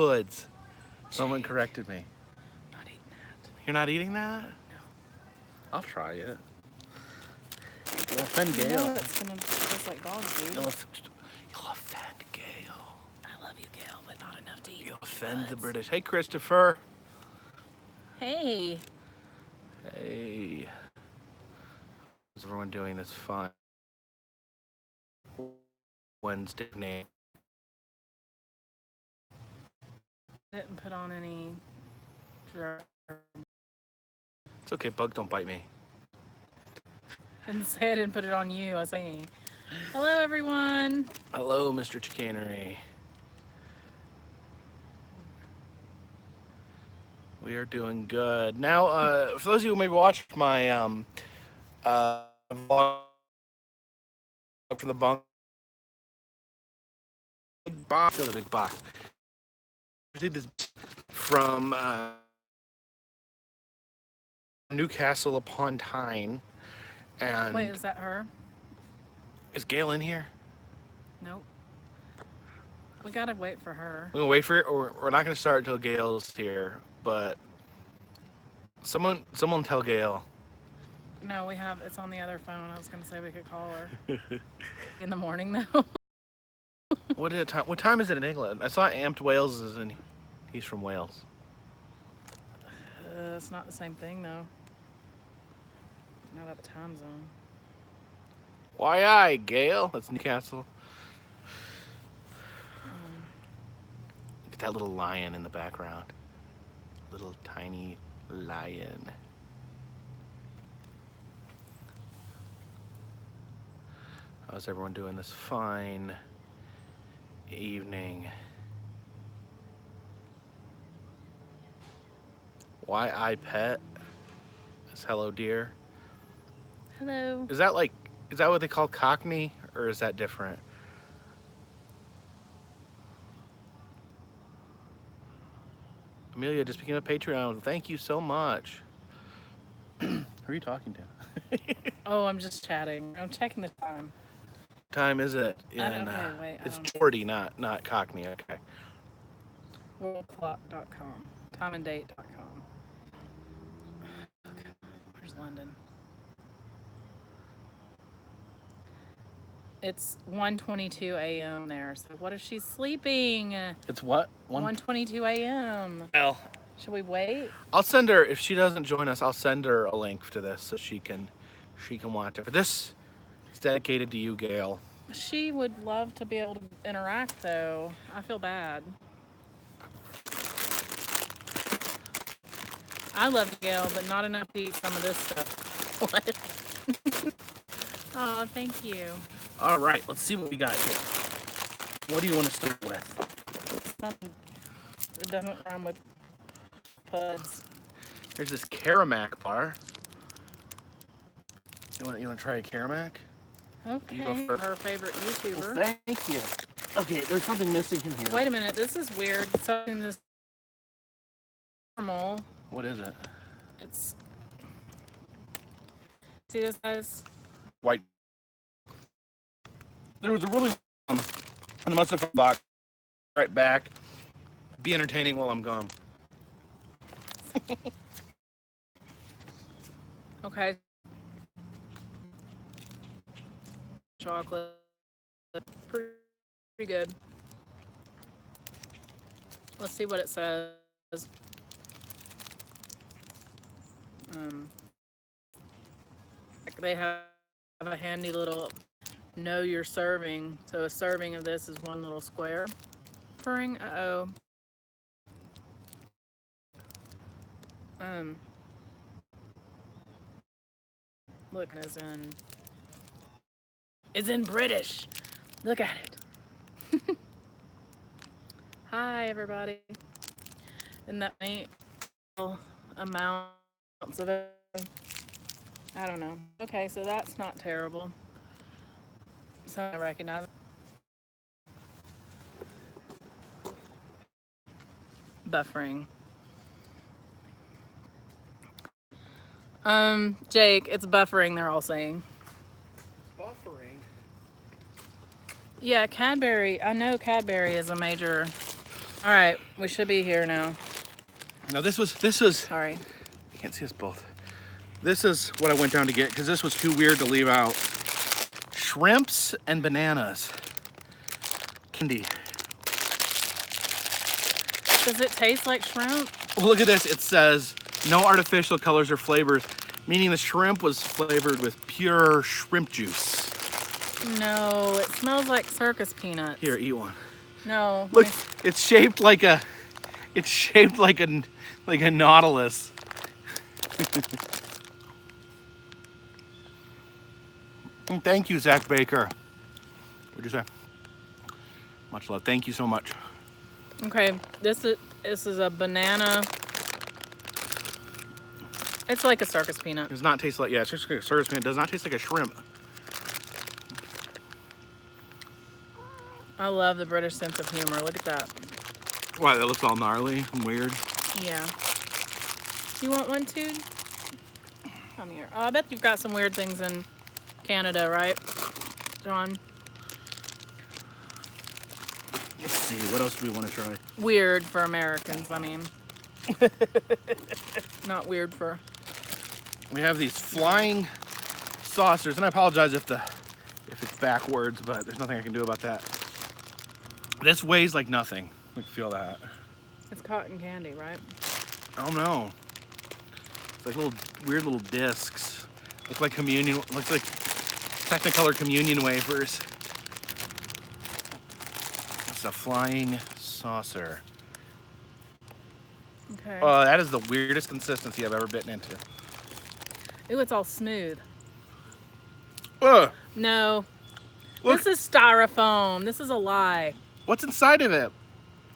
puds. Someone corrected me. Not eating that. You're not eating that? No. I'll try it. You'll offend You Gail. know it's gonna taste like dog food. You'll offend Gail. I love you, Gail, but not enough to eat. You'll offend the British. Hey, Christopher. Hey. Hey. How's everyone doing this fun Wednesday evening? Didn't put on any. It's okay, bug don't bite me. I didn't say I didn't put it on you. I was saying, hello, everyone. Hello, Mr. Chicanery. We are doing good. Now, for those of you who maybe watched my vlog for the bunk, big box, the big box. I did this from Newcastle upon Tyne. And Wait, is that her? is Gail in here? Nope. We gotta wait for her. We're gonna wait for it, or we're not gonna start until Gail's here. But someone tell Gail. No, we have. It's on the other phone. I was gonna say we could call her in the morning though. What time is it in England? I saw Amped Wales is in. He's from Wales. It's not the same thing though. Not at the time zone. Why, aye, Gail. That's Newcastle. Look at that little lion in the background. Little tiny lion. How's everyone doing this fine evening? Why I pet? Is hello dear. Hello. Is that what they call Cockney, or is that different? Amelia, just picking up Patreon. Thank you so much. Who are you talking to? Oh, I'm just chatting. I'm checking the time. What time is it? It's Geordie, not Cockney. Okay. Worldclock.com. Timeanddate.com. Okay. Where's London? It's 1:22 a.m. there. So what if she's sleeping? It's what? 1:22 a.m. Well, Should we wait? I'll send her, if she doesn't join us, I'll send her a link to this so she can watch it. But this is dedicated to you, Gail. She would love to be able to interact, though. I feel bad. I love Gail, but not enough to eat some of this stuff. What? Oh, thank you. All right, let's see what we got here. What do you want to start with? Something that doesn't rhyme with puds. There's this Caramac bar. You want to try a Caramac? Okay, You go first. her favorite YouTuber. Well, thank you. Okay, there's something missing in here. Wait a minute, this is weird. Something this normal. What is it? It's, see this guys? White. There was a really and I must have box right back. Be entertaining while I'm gone. Okay. Chocolate. Pretty good. Let's see what it says. They have a handy little know you're serving. So a serving of this is one little square. Uh-oh. Look, it's in British. Look at it. Hi, everybody. Isn't that neat? Amounts of it. I don't know. Okay, so that's not terrible. So I recognize it. Buffering. Jake, it's buffering, they're all saying. Buffering? Yeah, Cadbury. I know Cadbury is a major All right, we should be here now. Now this was, Sorry. you can't see us both. This is what I went down to get because this was too weird to leave out. Shrimps and bananas. Candy. Does it taste like shrimp? Well, look at this. It says no artificial colors or flavors, meaning the shrimp was flavored with pure shrimp juice. No, it smells like circus peanuts. Here, eat one. No. Look, it's shaped like a nautilus. Thank you, Zach Baker. What'd you say? Much love. Thank you so much. Okay, this is a banana. It's like a circus peanut. It does not taste like, yeah, it's just like a circus peanut. It does not taste like a shrimp. I love the British sense of humor. Look at that. Wow, that looks all gnarly and weird. Yeah. You want one too? Come here. Oh, I bet you've got some weird things in Canada, right, John? Let's see, what else do we want to try? Weird for Americans, I mean. Not weird for... We have these flying saucers, and I apologize if it's backwards, but there's nothing I can do about that. This weighs like nothing. We can feel that. It's cotton candy, right? I don't know. It's like little weird little discs. Look like communion. Looks like Technicolor communion wafers. It's a flying saucer. Okay. Oh, that is the weirdest consistency I've ever bitten into. Ooh, it's all smooth. Ugh. No. Look. This is styrofoam. This is a lie. What's inside of it?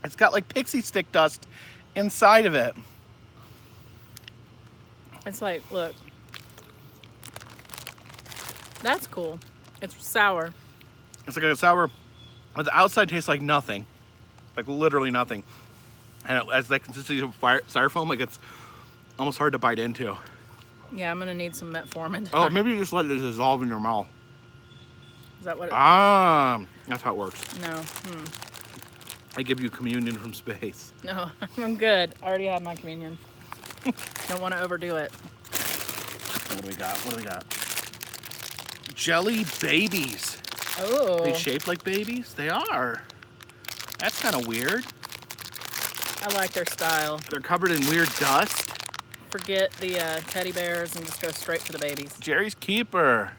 It's got like pixie stick dust inside of it. It's like, look. That's cool. It's sour. It's like a sour, but the outside tastes like nothing. Like literally nothing. And it has that consistency of styrofoam, like it's almost hard to bite into. Yeah, I'm gonna need some metformin. Oh, maybe you just let it dissolve in your mouth. Is that what it... That's how it works. No. I give you communion from space. No, I'm good. I already have my communion. Don't want to overdo it. What do we got? What do we got? Jelly babies. Oh. They shaped like babies? They are. That's kind of weird. I like their style. They're covered in weird dust. Forget the teddy bears and just go straight for the babies. Jerry's keeper.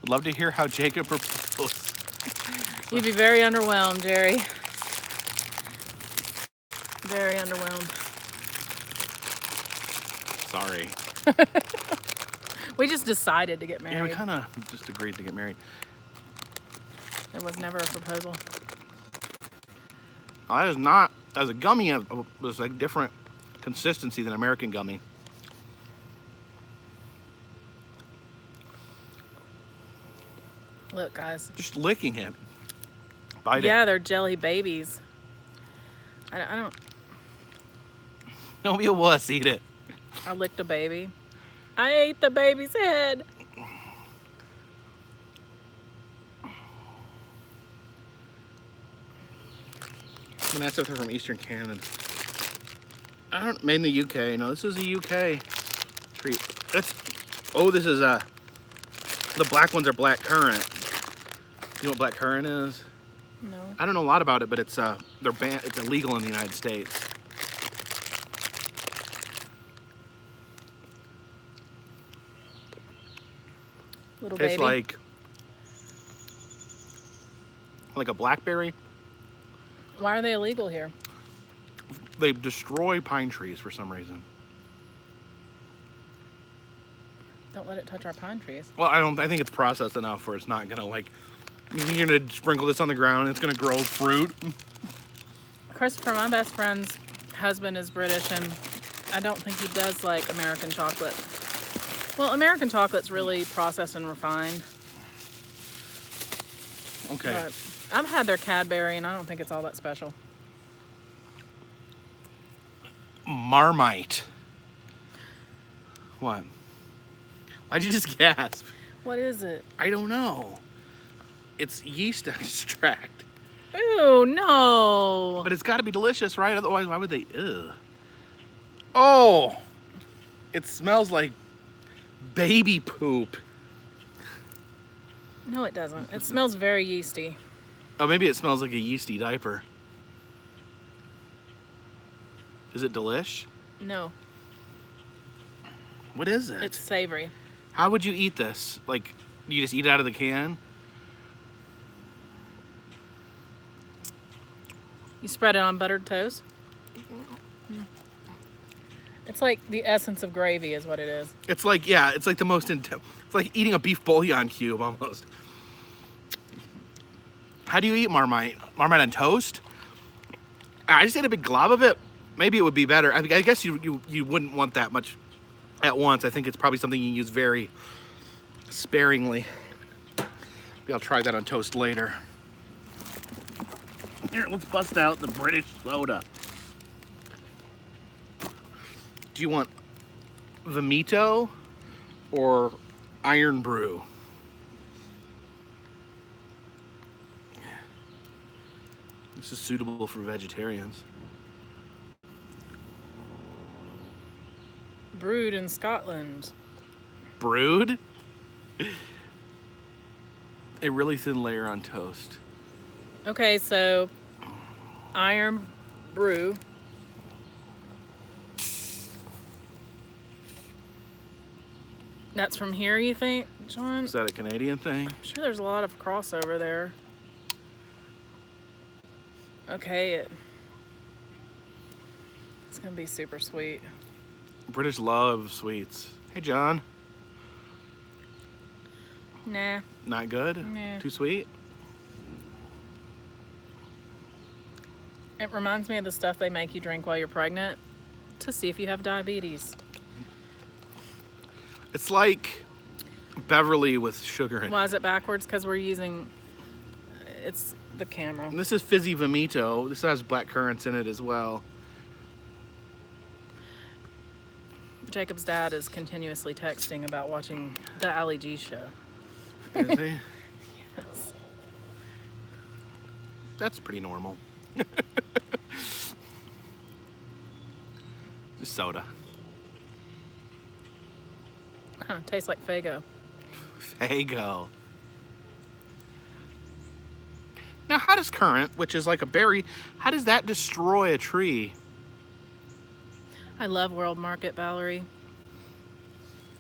Would love to hear how Jacob proposed. You'd be very underwhelmed, Jerry. Very underwhelmed. Sorry. We just decided to get married. Yeah, we kind of just agreed to get married. There was never a proposal. Oh, that is not, as a gummy, it was a different consistency than American gummy. Look, guys. Just licking it. Bite Yeah, it. they're jelly babies. I don't... Don't be a wuss, eat it. I licked a baby. I ate the baby's head. And that's if they're from Eastern Canada. I don't, made in the UK. No, this is a UK treat. This is the black ones are black currant. You know what black currant is? No. I don't know a lot about it, but it's it's illegal in the United States. Little baby. It's like a blackberry. Why are they illegal here? They destroy pine trees for some reason. Don't let it touch our pine trees. Well, I think it's processed enough where it's not gonna you're gonna sprinkle this on the ground, it's gonna grow fruit. Christopher, my best friend's husband is British, and I don't think he does like American chocolate. Well, American chocolate's really processed and refined. Okay. But I've had their Cadbury, and I don't think it's all that special. Marmite. What? Why'd you just gasp? What is it? I don't know. It's yeast extract. Ew, no. But it's got to be delicious, right? Otherwise, why would they? Ugh. Oh, it smells like baby poop. No, it doesn't. It smells very yeasty. Oh, maybe it smells like a yeasty diaper. Is it delish? No, What is it? it's savory. How would you eat this? Like, you just eat it out of the can? You spread it on buttered toast. It's like the essence of gravy is what it is. It's like, yeah, it's like the most intense. It's like eating a beef bouillon cube almost. How do you eat Marmite? Marmite on toast? I just ate a big glob of it. Maybe it would be better. I guess you wouldn't want that much at once. I think it's probably something you use very sparingly. Maybe I'll try that on toast later. Here, let's bust out the British soda. Do you want Vimito or Iron Brew? This is suitable for vegetarians. Brewed in Scotland. Brewed? A really thin layer on toast. Okay, so Iron Brew. That's from here, you think, John? Is that a Canadian thing? I'm sure there's a lot of crossover there. Okay, it's gonna be super sweet. British love sweets. Hey, John. Nah. Not good? Nah. Too sweet? It reminds me of the stuff they make you drink while you're pregnant to see if you have diabetes. It's like Beverly with sugar in it. Why is it backwards? Because we're using, it's the camera. And this is fizzy Vimito. This has black currants in it as well. Jacob's dad is continuously texting about watching the Ali G show. Is he? Yes. That's pretty normal. Just soda. Huh, tastes like Faygo. Faygo. Now, how does currant, which is like a berry, how does that destroy a tree? I love World Market, Valerie.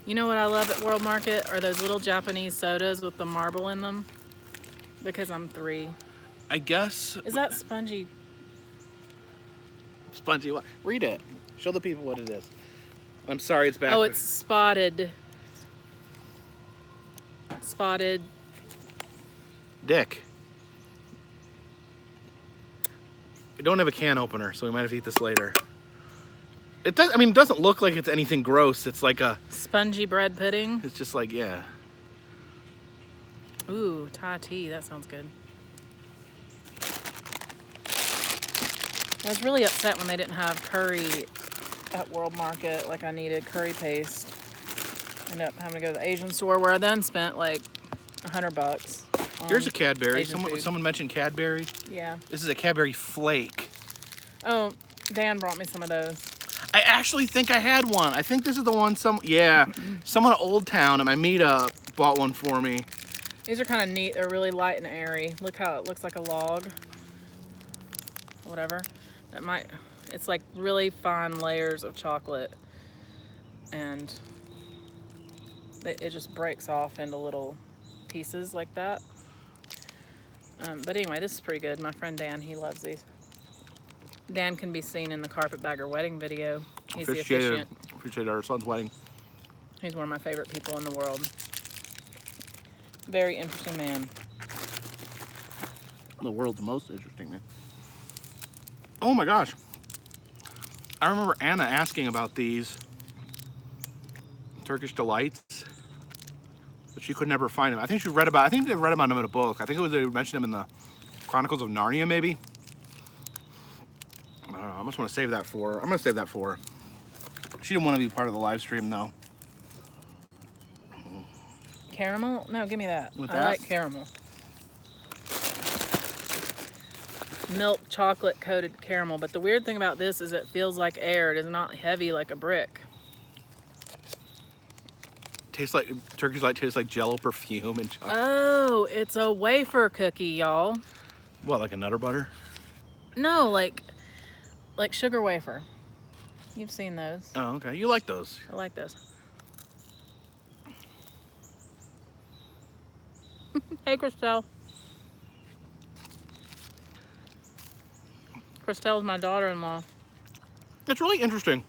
You know what I love at World Market? Are those little Japanese sodas with the marble in them? Because I'm 3. I guess. Is that spongy? Spongy what? Read it. Show the people what it is. I'm sorry, it's back. Oh, it's spotted. Spotted. Dick. We don't have a can opener, so we might have to eat this later. It does. I mean, it doesn't look like it's anything gross. It's like a Spongy bread pudding. It's just like, yeah. Ooh, Thai tea. That sounds good. I was really upset when they didn't have curry at World Market. Like, I needed curry paste. Ended up having to go to the Asian store where I then spent like $100. Here's a Cadbury. Asian food. Someone mentioned Cadbury. Yeah. This is a Cadbury flake. Oh, Dan brought me some of those. I actually think I had one. I think this is the one someone at Old Town at my meetup bought one for me. These are kind of neat. They're really light and airy. Look how it looks like a log. Whatever. It's like really fine layers of chocolate. And it just breaks off into little pieces like that. But anyway, this is pretty good. My friend Dan, he loves these. Dan can be seen in the Carpetbagger wedding video. He's the officiant. Appreciate our son's wedding. He's one of my favorite people in the world. Very interesting man. The world's most interesting man. Oh my gosh. I remember Anna asking about these Turkish delights, but she could never find them. I think they read about them in a book. I think they mentioned them in the Chronicles of Narnia, maybe. I don't know. I must want to save that for her. I'm gonna save that for her. She didn't want to be part of the live stream though. Caramel? No, give me that. With I that? like caramel. milk chocolate coated caramel. But the weird thing about this is it feels like air. It is not heavy like a brick. Tastes like Turkish Delight tastes like Jello perfume and chocolate. Oh, it's a wafer cookie, y'all. What, like a Nutter Butter? No, like sugar wafer. You've seen those. Oh, okay. You like those? I like those. Hey, Christelle. Christelle's my daughter-in-law. It's really interesting.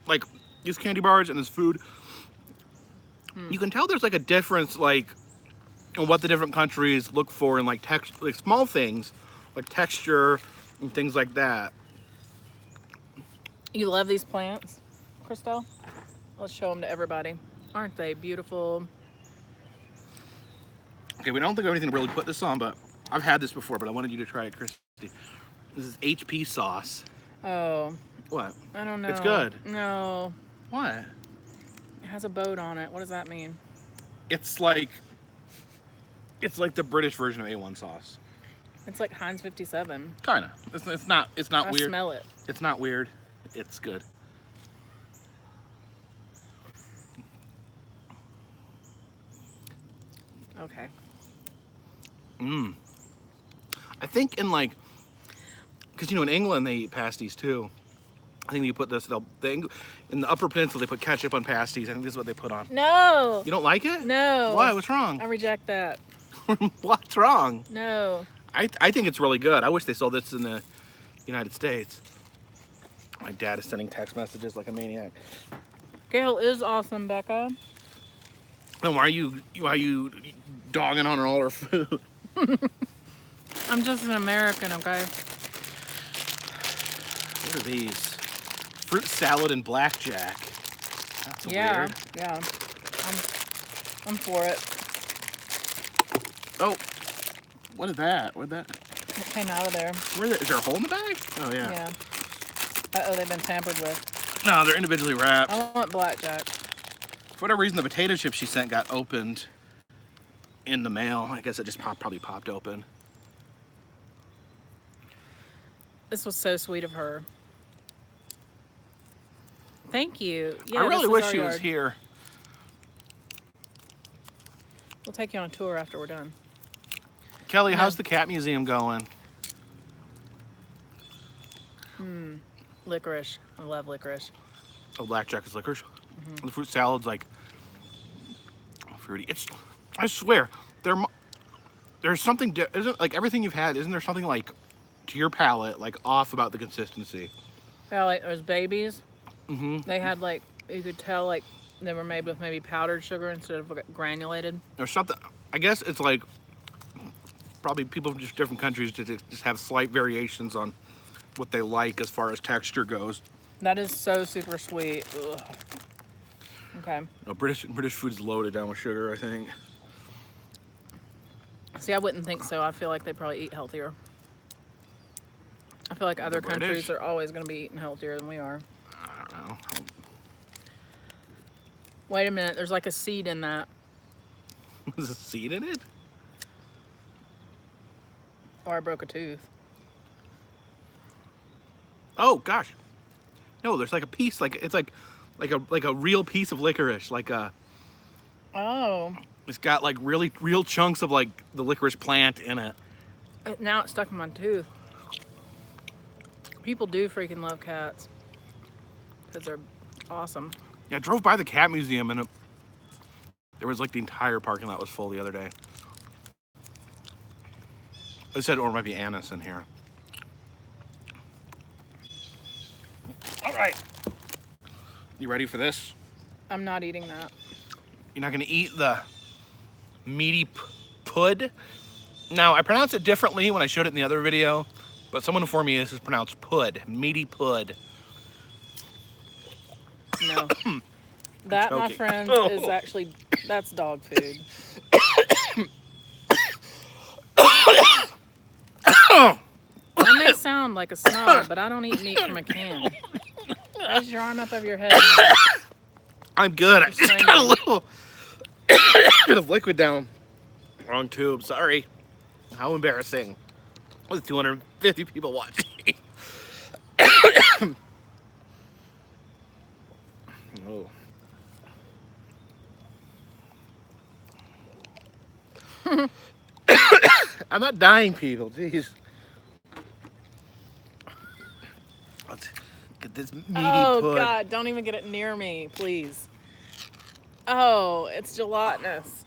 Like these candy bars and this food. You can tell there's like a difference, like in what the different countries look for in like like small things, like texture and things like that. You love these plants, Christelle? Let's show them to everybody. Aren't they beautiful? Okay, we don't think of anything to really put this on, but I've had this before, but I wanted you to try it, Christy. This is HP sauce. Oh. What? I don't know. It's good. No. What? It has a boat on it. What does that mean? It's like the British version of A1 sauce. It's like Heinz 57. Kinda. It's not I weird. smell it. It's not weird. It's good. Okay. I think in like, because in England they eat pasties too. I think you put this. In the Upper Peninsula they put ketchup on pasties. I think this is what they put on. No. You don't like it? No. Why? What's wrong? I reject that. What's wrong? No. I think it's really good. I wish they sold this in the United States. My dad is sending text messages like a maniac. Kale is awesome, Becca. Then why are you dogging on all her food? I'm just an American, okay? What are these? Fruit salad and blackjack. That's weird. Yeah. I'm for it. Oh, what is that? What'd that? It came out of there. Is there a hole in the bag? Oh yeah. Yeah. Uh-oh, they've been tampered with. No, they're individually wrapped. I want blackjack. For whatever reason, the potato chips she sent got opened in the mail. I guess it just probably popped open. This was so sweet of her. Thank you. Yeah, I really this is wish our she was yard. here. We'll take you on a tour after we're done. Kelly, Yeah. how's the cat museum going? Licorice. I love licorice. Oh, blackjack is licorice. The fruit salad's like fruity. I swear, there's something. Isn't like everything you've had? Isn't there something like to your palate like off about the consistency? Yeah, like those babies. Mm-hmm. They had like, you could tell like they were made with maybe powdered sugar instead of granulated. There's something. I guess it's like probably people from just different countries just have slight variations on what they like as far as texture goes. That is so super sweet. Ugh. Okay. British food is loaded down with sugar, I think. See, I wouldn't think so. I feel like they probably eat healthier. I feel like other British. countries are always going to be eating healthier than we are. I don't know. Wait a minute. There's like a seed in that. There's a seed in it? Or I broke a tooth. Oh gosh. No, there's like a piece, it's like a real piece of licorice, Oh. it's got like real chunks of like the licorice plant in it. Now it's stuck in my tooth. People do freaking love cats. Because they're awesome. Yeah, I drove by the cat museum and there was like the entire parking lot was full the other day. I said, or it might be anise in here. All right. You ready for this? I'm not eating that. You're not gonna eat the meaty pud? Now, I pronounce it differently when I showed it in the other video, but someone informed me this is pronounced pud, meaty pud. No. That, my joking. friend, Oh. is actually, that's dog food. That may sound like a snob, but I don't eat meat from a can. Raise your arm up over your head. I'm good. I just Explain got a it. little bit of liquid down. Wrong tube. Sorry. How embarrassing. with 250 people watching. Oh. I'm not dying, people. Jeez. Let's get this meaty Oh pud. God, don't even get it near me, please. Oh, it's gelatinous.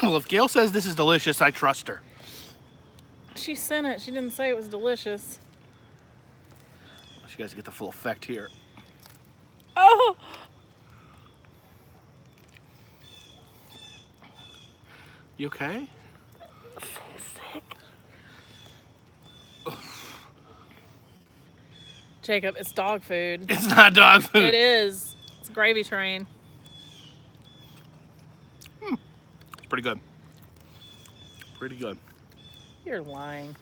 Well, if Gail says this is delicious, I trust her. She sent it. She didn't say it was delicious. You guys get the full effect here. Oh! You okay? I'm so sick. Jacob, it's dog food. It's not dog food. It is. It's a gravy train. It's pretty good. Pretty good. You're lying.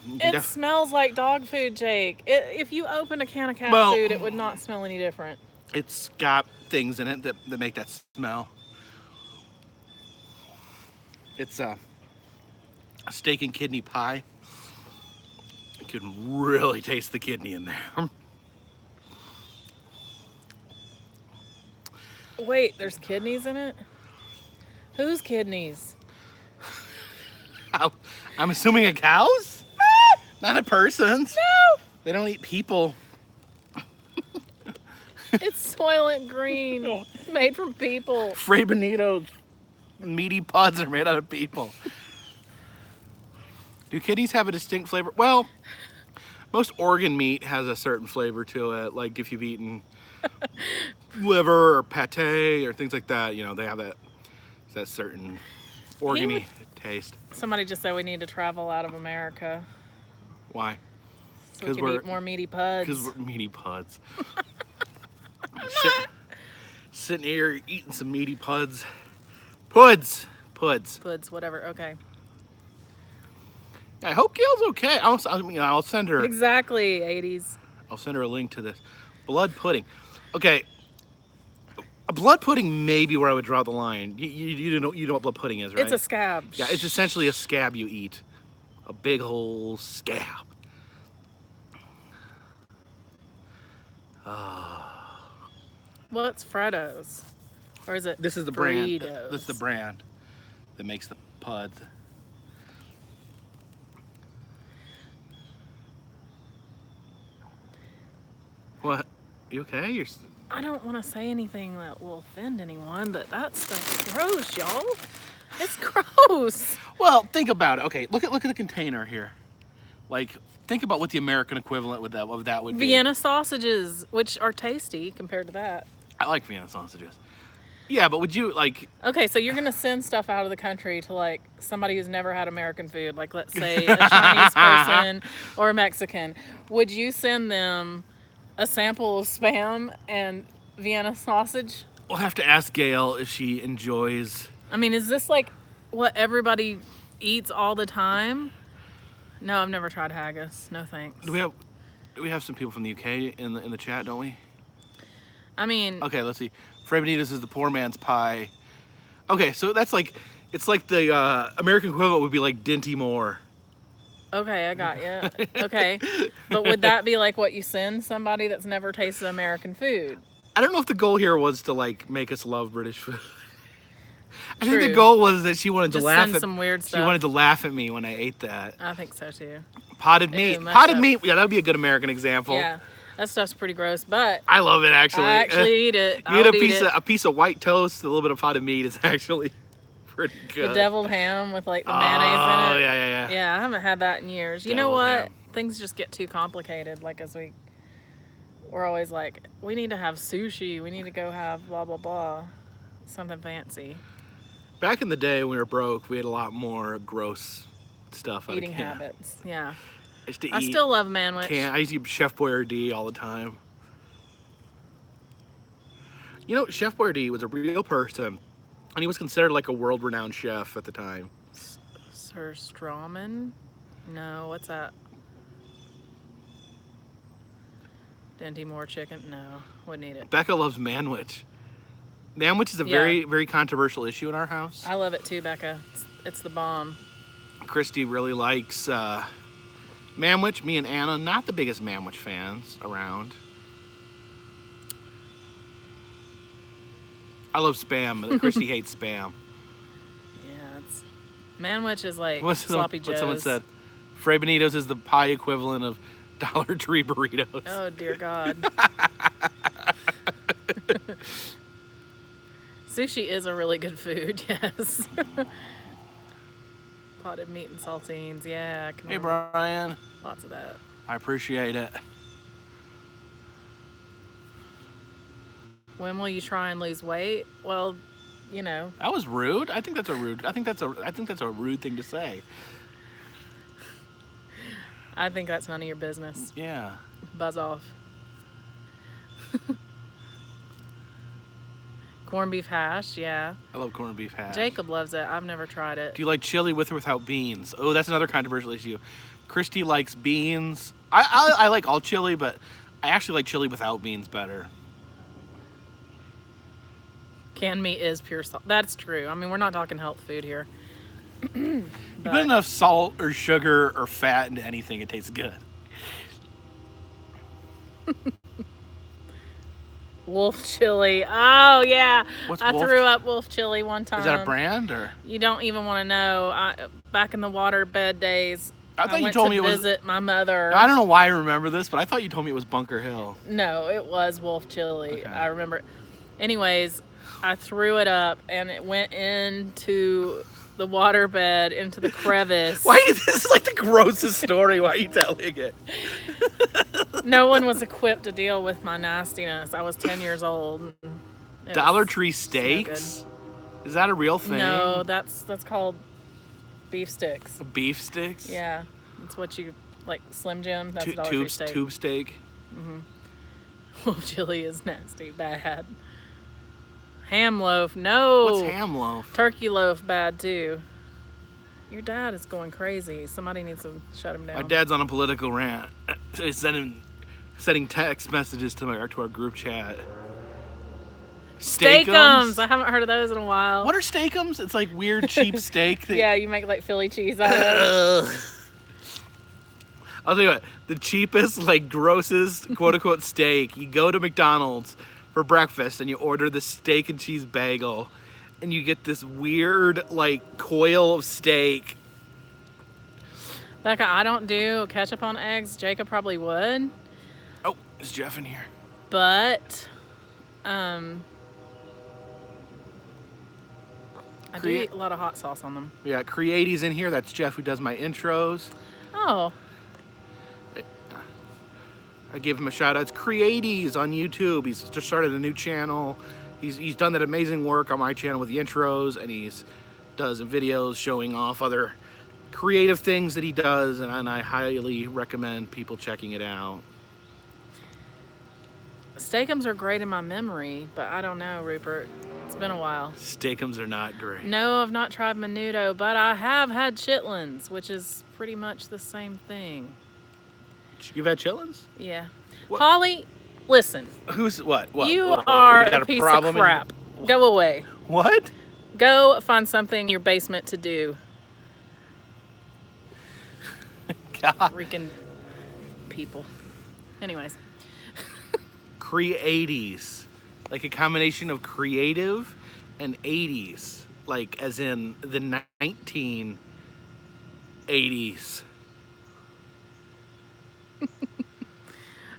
You It can smells like dog food, Jake. If you open a can of cat Well- food, it would not smell any different. It's got things in it that make that smell. It's a steak and kidney pie. You can really taste the kidney in there. Wait, there's kidneys in it? Whose kidneys? I'm assuming a cow's? Not a person's. No! They don't eat people. It's Soylent Green. Made from people. Fray Benito's meaty pods are made out of people. Do kidneys have a distinct flavor? Well, most organ meat has a certain flavor to it. Like if you've eaten liver or pate or things like that, you know, they have that certain organy taste. Somebody just said we need to travel out of America Why? so we can eat more meaty puds. Because we're meaty pods. Sitting here eating some meaty puds. Puds. Puds, whatever. Okay. I hope Gail's okay. I'll send her. Exactly, 80s. I'll send her a link to this. Blood pudding. Okay. A blood pudding may be where I would draw the line. You know what blood pudding is, right? It's a scab. Yeah, it's essentially a scab you eat. A big whole scab. Well, it's Freddo's. Or is it This is the brand. Fritos? This is the brand that makes the puds. What? You okay? I don't want to say anything that will offend anyone, but that stuff's gross, y'all. It's gross. Well, think about it. Okay, look at the container here. Like, think about what the American equivalent of that would be. Vienna sausages, which are tasty compared to that. I like Vienna sausages. Yeah, but would you like? Okay, so you're gonna send stuff out of the country to like somebody who's never had American food, like let's say a Chinese person or a Mexican. Would you send them a sample of Spam and Vienna sausage? We'll have to ask Gail if she enjoys. I mean, is this like what everybody eats all the time? No, I've never tried haggis. No thanks. Do we have some people from the UK in the chat, don't we? I mean, Okay, let's see. Fray Benito's is the poor man's pie. Okay, so that's like, it's like the American equivalent would be like Dinty Moore. okay, I got you. Okay, but would that be like what you send somebody that's never tasted American food? I don't know if the goal here was to like make us love British food. I think the True. goal was that she wanted Just to laugh send at some weird She stuff. wanted to laugh at me when I ate that. I think so too. Potted meat. mashed Potted up. meat. Yeah, that would be a good American example. Yeah, that stuff's pretty gross, but I love it actually. I actually eat it. You I get would eat it. a piece of white toast, a little bit of potted meat is actually pretty good. The deviled ham with like the mayonnaise in it. Oh yeah. Yeah, I haven't had that in years. You know Deviled what? ham. Things just get too complicated. Like we're always like, we need to have sushi. We need to go have blah blah blah, something fancy. Back in the day when we were broke, we had a lot more gross stuff. out of Eating can. habits. Yeah, I used to I eat still love manwich. I used to eat Chef Boyardee all the time. You know, Chef Boyardee was a real person, and he was considered like a world-renowned chef at the time. Sir Strawman? No, what's that? Dinty Moore chicken? No, wouldn't eat it. Becca loves manwich. Manwich is a Yeah. very, very controversial issue in our house. I love it too, Becca. It's the bomb. Christy really likes Manwich. Me and Anna, not the biggest Manwich fans around. I love Spam, but Christy hates Spam. Yeah, it's Manwich is like What sloppy joes. someone said? Fray Benito's is the pie equivalent of Dollar Tree burritos. Oh dear God. Sushi is a really good food, yes. Potted meat and saltines, yeah. I can Hey, remember Brian. lots of that. I appreciate it. When will you try and lose weight? Well, you know. That was rude. I think that's a rude thing to say. I think that's none of your business. Yeah. Buzz off. Corned beef hash, yeah. I love corned beef hash. Jacob loves it. I've never tried it. Do you like chili with or without beans? Oh, that's another controversial issue. Christy likes beans. I like all chili, but I actually like chili without beans better. Canned meat is pure salt. That's true. I mean, we're not talking health food here. You put enough salt or sugar or fat into anything, it tastes good. Wolf chili. Oh yeah, What's I Wolf? threw up wolf chili one time. Is that a brand or? You don't even want to know. Back in the waterbed days, I thought you went told to me it was. visit my mother. I don't know why I remember this, but I thought you told me it was Bunker Hill. No, it was wolf chili. Okay. I remember. Anyways, I threw it up and it went into the waterbed, into the crevice. Why? This is like the grossest story. Why are you telling it? No one was equipped to deal with my nastiness. I was 10 years old. It Dollar was Tree no steaks? Is that a real thing? No, that's called beef sticks. Beef sticks? Yeah, it's what you like. Slim Jim. That's a Dollar Tree steak. Tube steak. Wolf chili is nasty, bad. Ham loaf, no. What's ham loaf? Turkey loaf, bad too. Your dad is going crazy. Somebody needs to shut him down. My dad's on a political rant. He's sending text messages to our group chat. Steakums. I haven't heard of those in a while. What are steakums? It's like weird cheap steak. Yeah, you make like Philly cheese out of it. I'll tell you what, the cheapest, like grossest, quote unquote steak, you go to McDonald's for breakfast and you order the steak and cheese bagel and you get this weird like coil of steak. Becca, I don't do ketchup on eggs. Jacob probably would. Oh, is Jeff in here? But I do eat a lot of hot sauce on them. Yeah, Creaty's in here. That's Jeff who does my intros. Oh, I give him a shout out. It's Creaties on YouTube. He's just started a new channel. He's done that amazing work on my channel with the intros, and he's does videos showing off other creative things that he does, and I highly recommend people checking it out. steakums are great in my memory, but I don't know, Rupert. It's been a while. Steakums are not great. No, I've not tried menudo, but I have had chitlins, which is pretty much the same thing. You've had chitlins? Yeah. What? Holly, listen. Who's what? You What? are You got a piece problem of crap. Go away. What? Go find something in your basement to do. God. Freaking people. Anyways. Creaties. Like a combination of creative and 80s. Like as in the 1980s.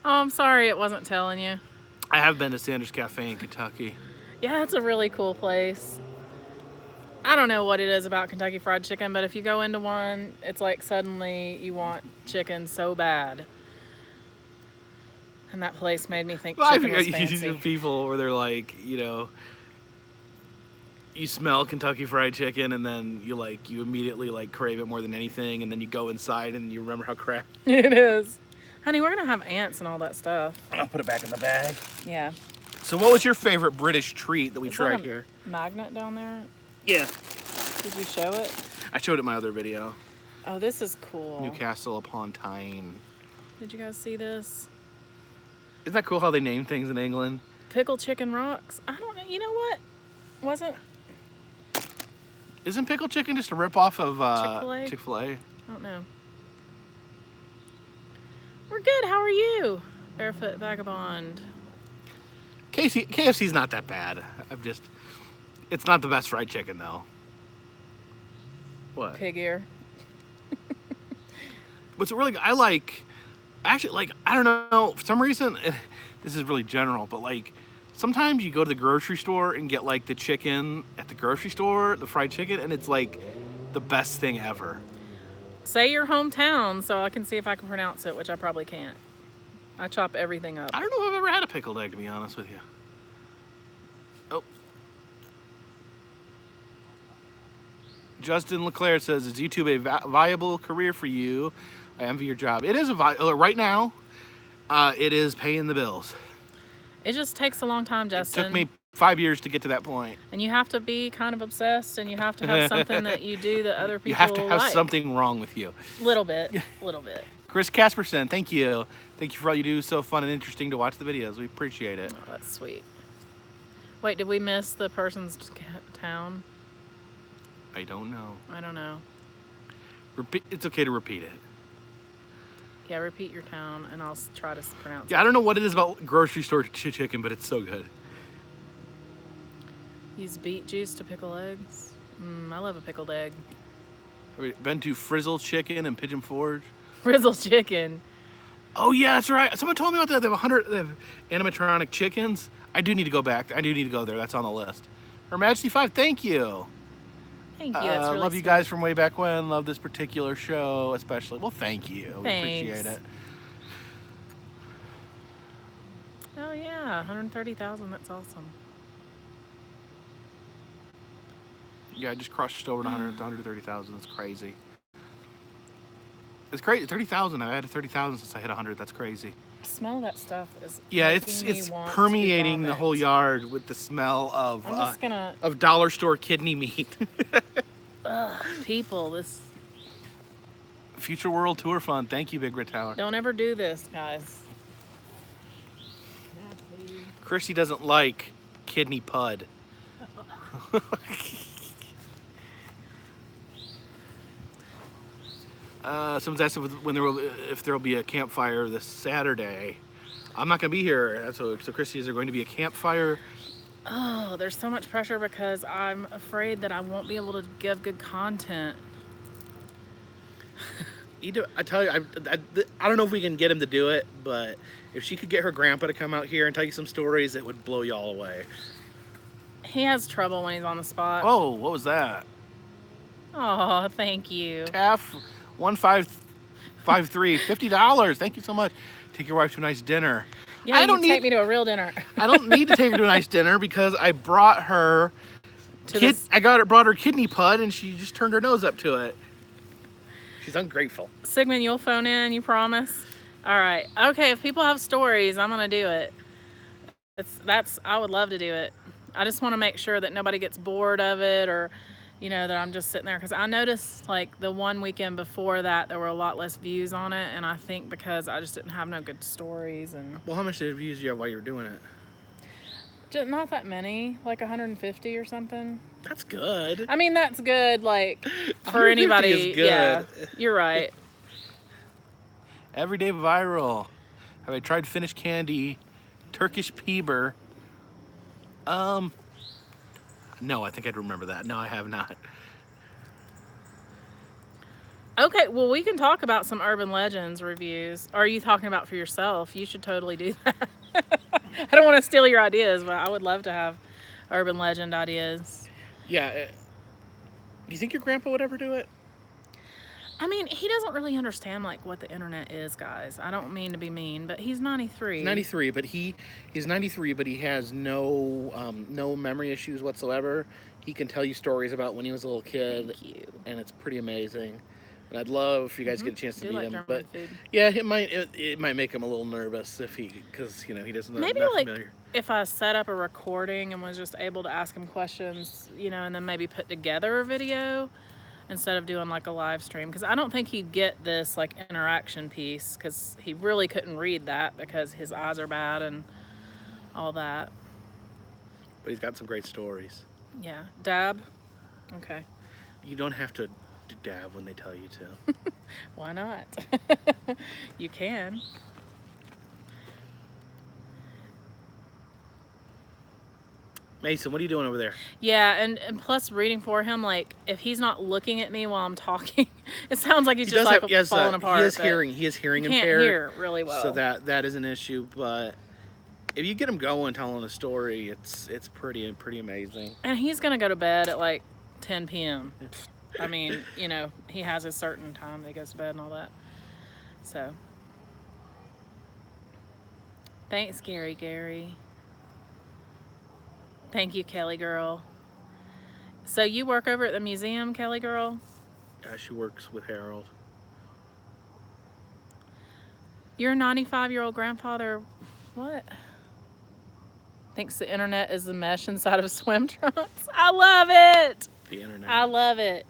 Oh, I'm sorry it wasn't telling you. I have been to Sanders Cafe in Kentucky. Yeah, it's a really cool place. I don't know what it is about Kentucky Fried Chicken, but if you go into one, it's like suddenly you want chicken so bad. And that place made me think chicken was fancy. People where they're like, you know, you smell Kentucky Fried Chicken and then you immediately like crave it more than anything, and then you go inside and you remember how crap. It is. Honey, we're gonna have ants and all that stuff. I'll put it back in the bag. Yeah. So what was your favorite British treat that we Is tried that a here? magnet down there? Yeah. Did you show it? I showed it in my other video. Oh, this is cool. Newcastle upon Tyne. Did you guys see this? Isn't that cool how they name things in England? Pickled chicken rocks. I don't know. You know what? Wasn't Isn't pickled chicken just a ripoff of Chick-fil-A? Chick-fil-A? I don't know. We're good. How are you? Barefoot Vagabond. KFC's not that bad. It's not the best fried chicken though. What? Pig ear. What's really I like, actually, like, I don't know, for some reason, this is really general, but like sometimes you go to the grocery store and get like the chicken at the grocery store, the fried chicken, and it's like the best thing ever. Say your hometown so I can see if I can pronounce it, which I probably can't. I chop everything up. I don't know if I've ever had a pickled egg, to be honest with you. Oh. Justin Leclerc says, is YouTube a viable career for you? I envy your job. It is right now, it is paying the bills. It just takes a long time, Justin. It took me 5 years to get to that point. And you have to be kind of obsessed, and you have to have something that you do that other people You have to have like. something wrong with you. Little bit. Little bit. Chris Casperson, thank you. Thank you for all you do. So fun and interesting to watch the videos. We appreciate it. Oh, that's sweet. Wait, did we miss the person's town? I don't know. I don't know. It's okay to repeat it. Yeah, repeat your town, and I'll try to pronounce it. Yeah, I don't know what it is about grocery store chicken, but it's so good. Use beet juice to pickle eggs. I love a pickled egg. Have you been to Frizzle Chicken and Pigeon Forge? Frizzle chicken. Oh yeah, that's right. Someone told me about that. They have animatronic chickens. I do need to go back. I do need to go there. That's on the list. Her Majesty 5, thank you. Thank you. That's really love you sweet. guys from way back when. Love this particular show, especially. Well, thank you. We appreciate it. Oh yeah, 130,000. That's awesome. Yeah, I just crushed over 130,000. That's crazy. It's crazy. 30,000. I've had 30,000 since I hit 100. That's crazy. Smell that stuff is. Yeah, making it's me want to permeating the vomit. whole yard with the smell of I'm just gonna. of dollar store kidney meat. People, this. Future World Tour Fund. Thank you, Big Red Tower. Don't ever do this, guys. Chrissy doesn't like kidney pud. Someone's asked if there will be a campfire this Saturday. I'm not going to be here. So Chrissy, is there going to be a campfire? Oh, there's so much pressure because I'm afraid that I won't be able to give good content. I tell you, I don't know if we can get him to do it, but if she could get her grandpa to come out here and tell you some stories, it would blow y'all away. He has trouble when he's on the spot. Oh, what was that? Oh, thank you. Taff 1553, $50. Thank you so much. Take your wife to a nice dinner. Yeah, you can take me to a real dinner. I don't need to take her to a nice dinner because I brought her brought her kidney pud and she just turned her nose up to it. She's ungrateful. Sigmund, you'll phone in, you promise? All right. Okay, if people have stories, I'm gonna do it. I would love to do it. I just want to make sure that nobody gets bored of it, or that I'm just sitting there, because I noticed like the one weekend before that there were a lot less views on it, and I think because I just didn't have no good stories. And well, how much did views you have while you were doing it? just not that many, like 150 or something. That's good. I mean, that's good, like for anybody. Is good. Yeah, you're right. Everyday viral. Have I tried Finnish candy, Turkish peeber? No, I think I'd remember that. No, I have not. Okay, well, we can talk about some urban legends reviews. Or are you talking about for yourself? You should totally do that. I don't want to steal your ideas, but I would love to have urban legend ideas. Yeah. Do you think your grandpa would ever do it? I mean, he doesn't really understand like what the internet is, guys. I don't mean to be mean, but he's 93. 93, but he's 93, but he has no memory issues whatsoever. He can tell you stories about when he was a little kid. Thank you. And it's pretty amazing. And I'd love if you guys get a chance to meet him. German But food. yeah, it might make him a little nervous because he doesn't know. Maybe not like familiar. if I set up a recording and was just able to ask him questions, and then maybe put together a video instead of doing like a live stream, because I don't think he'd get this like interaction piece, because he really couldn't read that because his eyes are bad and all that. but he's got some great stories. Yeah. Dab. Okay. You don't have to dab when they tell you to. Why not? You can. Mason, what are you doing over there? Yeah, and plus reading for him, like if he's not looking at me while I'm talking, it sounds like he's just like falling apart. He is hearing. He is hearing he can't impaired. hear really well. So that is an issue. But if you get him going, telling a story, it's pretty amazing. And he's gonna go to bed at like 10 p.m. I mean, you know, he has a certain time that he goes to bed and all that. So, thanks, Gary. Thank you, Kelly girl. So you work over at the museum, Kelly girl? Yeah, she works with Harold. Your 95-year-old grandfather, what? Thinks the internet is the mesh inside of swim trunks. I love it. The internet. I love it.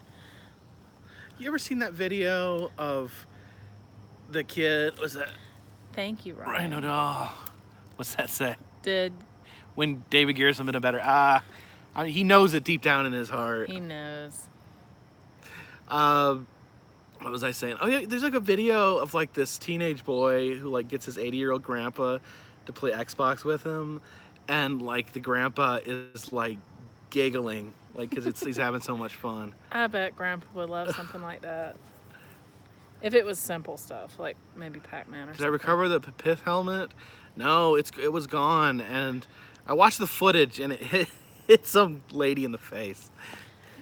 You ever seen that video of the kid? Was that? Thank you, Ryan. Ryan O'Donnell. What's that say? Did When David Garrison been a better I mean, he knows it deep down in his heart. he knows? What was I saying? Oh yeah, there's like a video of like this teenage boy who like gets his 80-year-old grandpa to play Xbox with him, and like the grandpa is like giggling like because he's having so much fun. I bet Grandpa would love something like that. If it was simple stuff, like maybe Pac-Man or something. Did I recover the pith helmet? No, it was gone, and I watched the footage and it hit some lady in the face.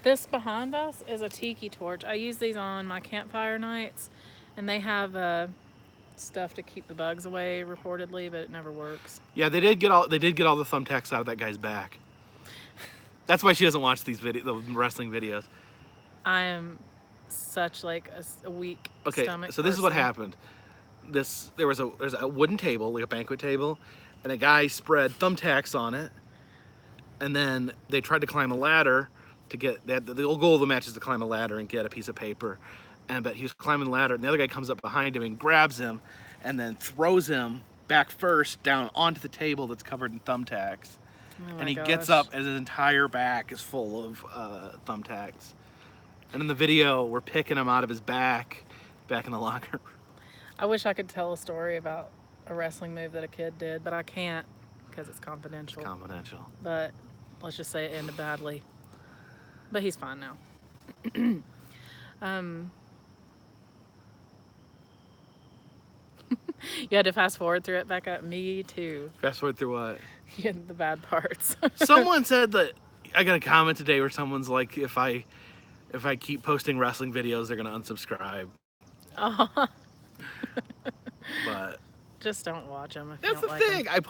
This behind us is a tiki torch. I use these on my campfire nights, and they have stuff to keep the bugs away, reportedly, but it never works. Yeah, they did get all the thumbtacks out of that guy's back. That's why she doesn't watch the wrestling videos. I am such like a weak stomach. So this is what person. happened. There's a wooden table, like a banquet table, and a guy spread thumbtacks on it, and then they tried to climb a ladder to get that. The whole goal of the match is to climb a ladder and get a piece of paper, but he was climbing the ladder, and the other guy comes up behind him and grabs him, and then throws him back first down onto the table that's covered in thumbtacks, and he gets up and his entire back is full of thumbtacks, and in the video we're picking him out of his back in the locker room. I wish I could tell a story about a wrestling move that a kid did, but I can't because it's confidential. It's confidential. But let's just say it ended badly. But he's fine now. You had to fast forward through it, Becca. Me too. Fast forward through what? Yeah, the bad parts. Someone said that I got a comment today where someone's like, if I keep posting wrestling videos, they're gonna unsubscribe. Oh. But just don't watch them. If that's you the don't thing. Like I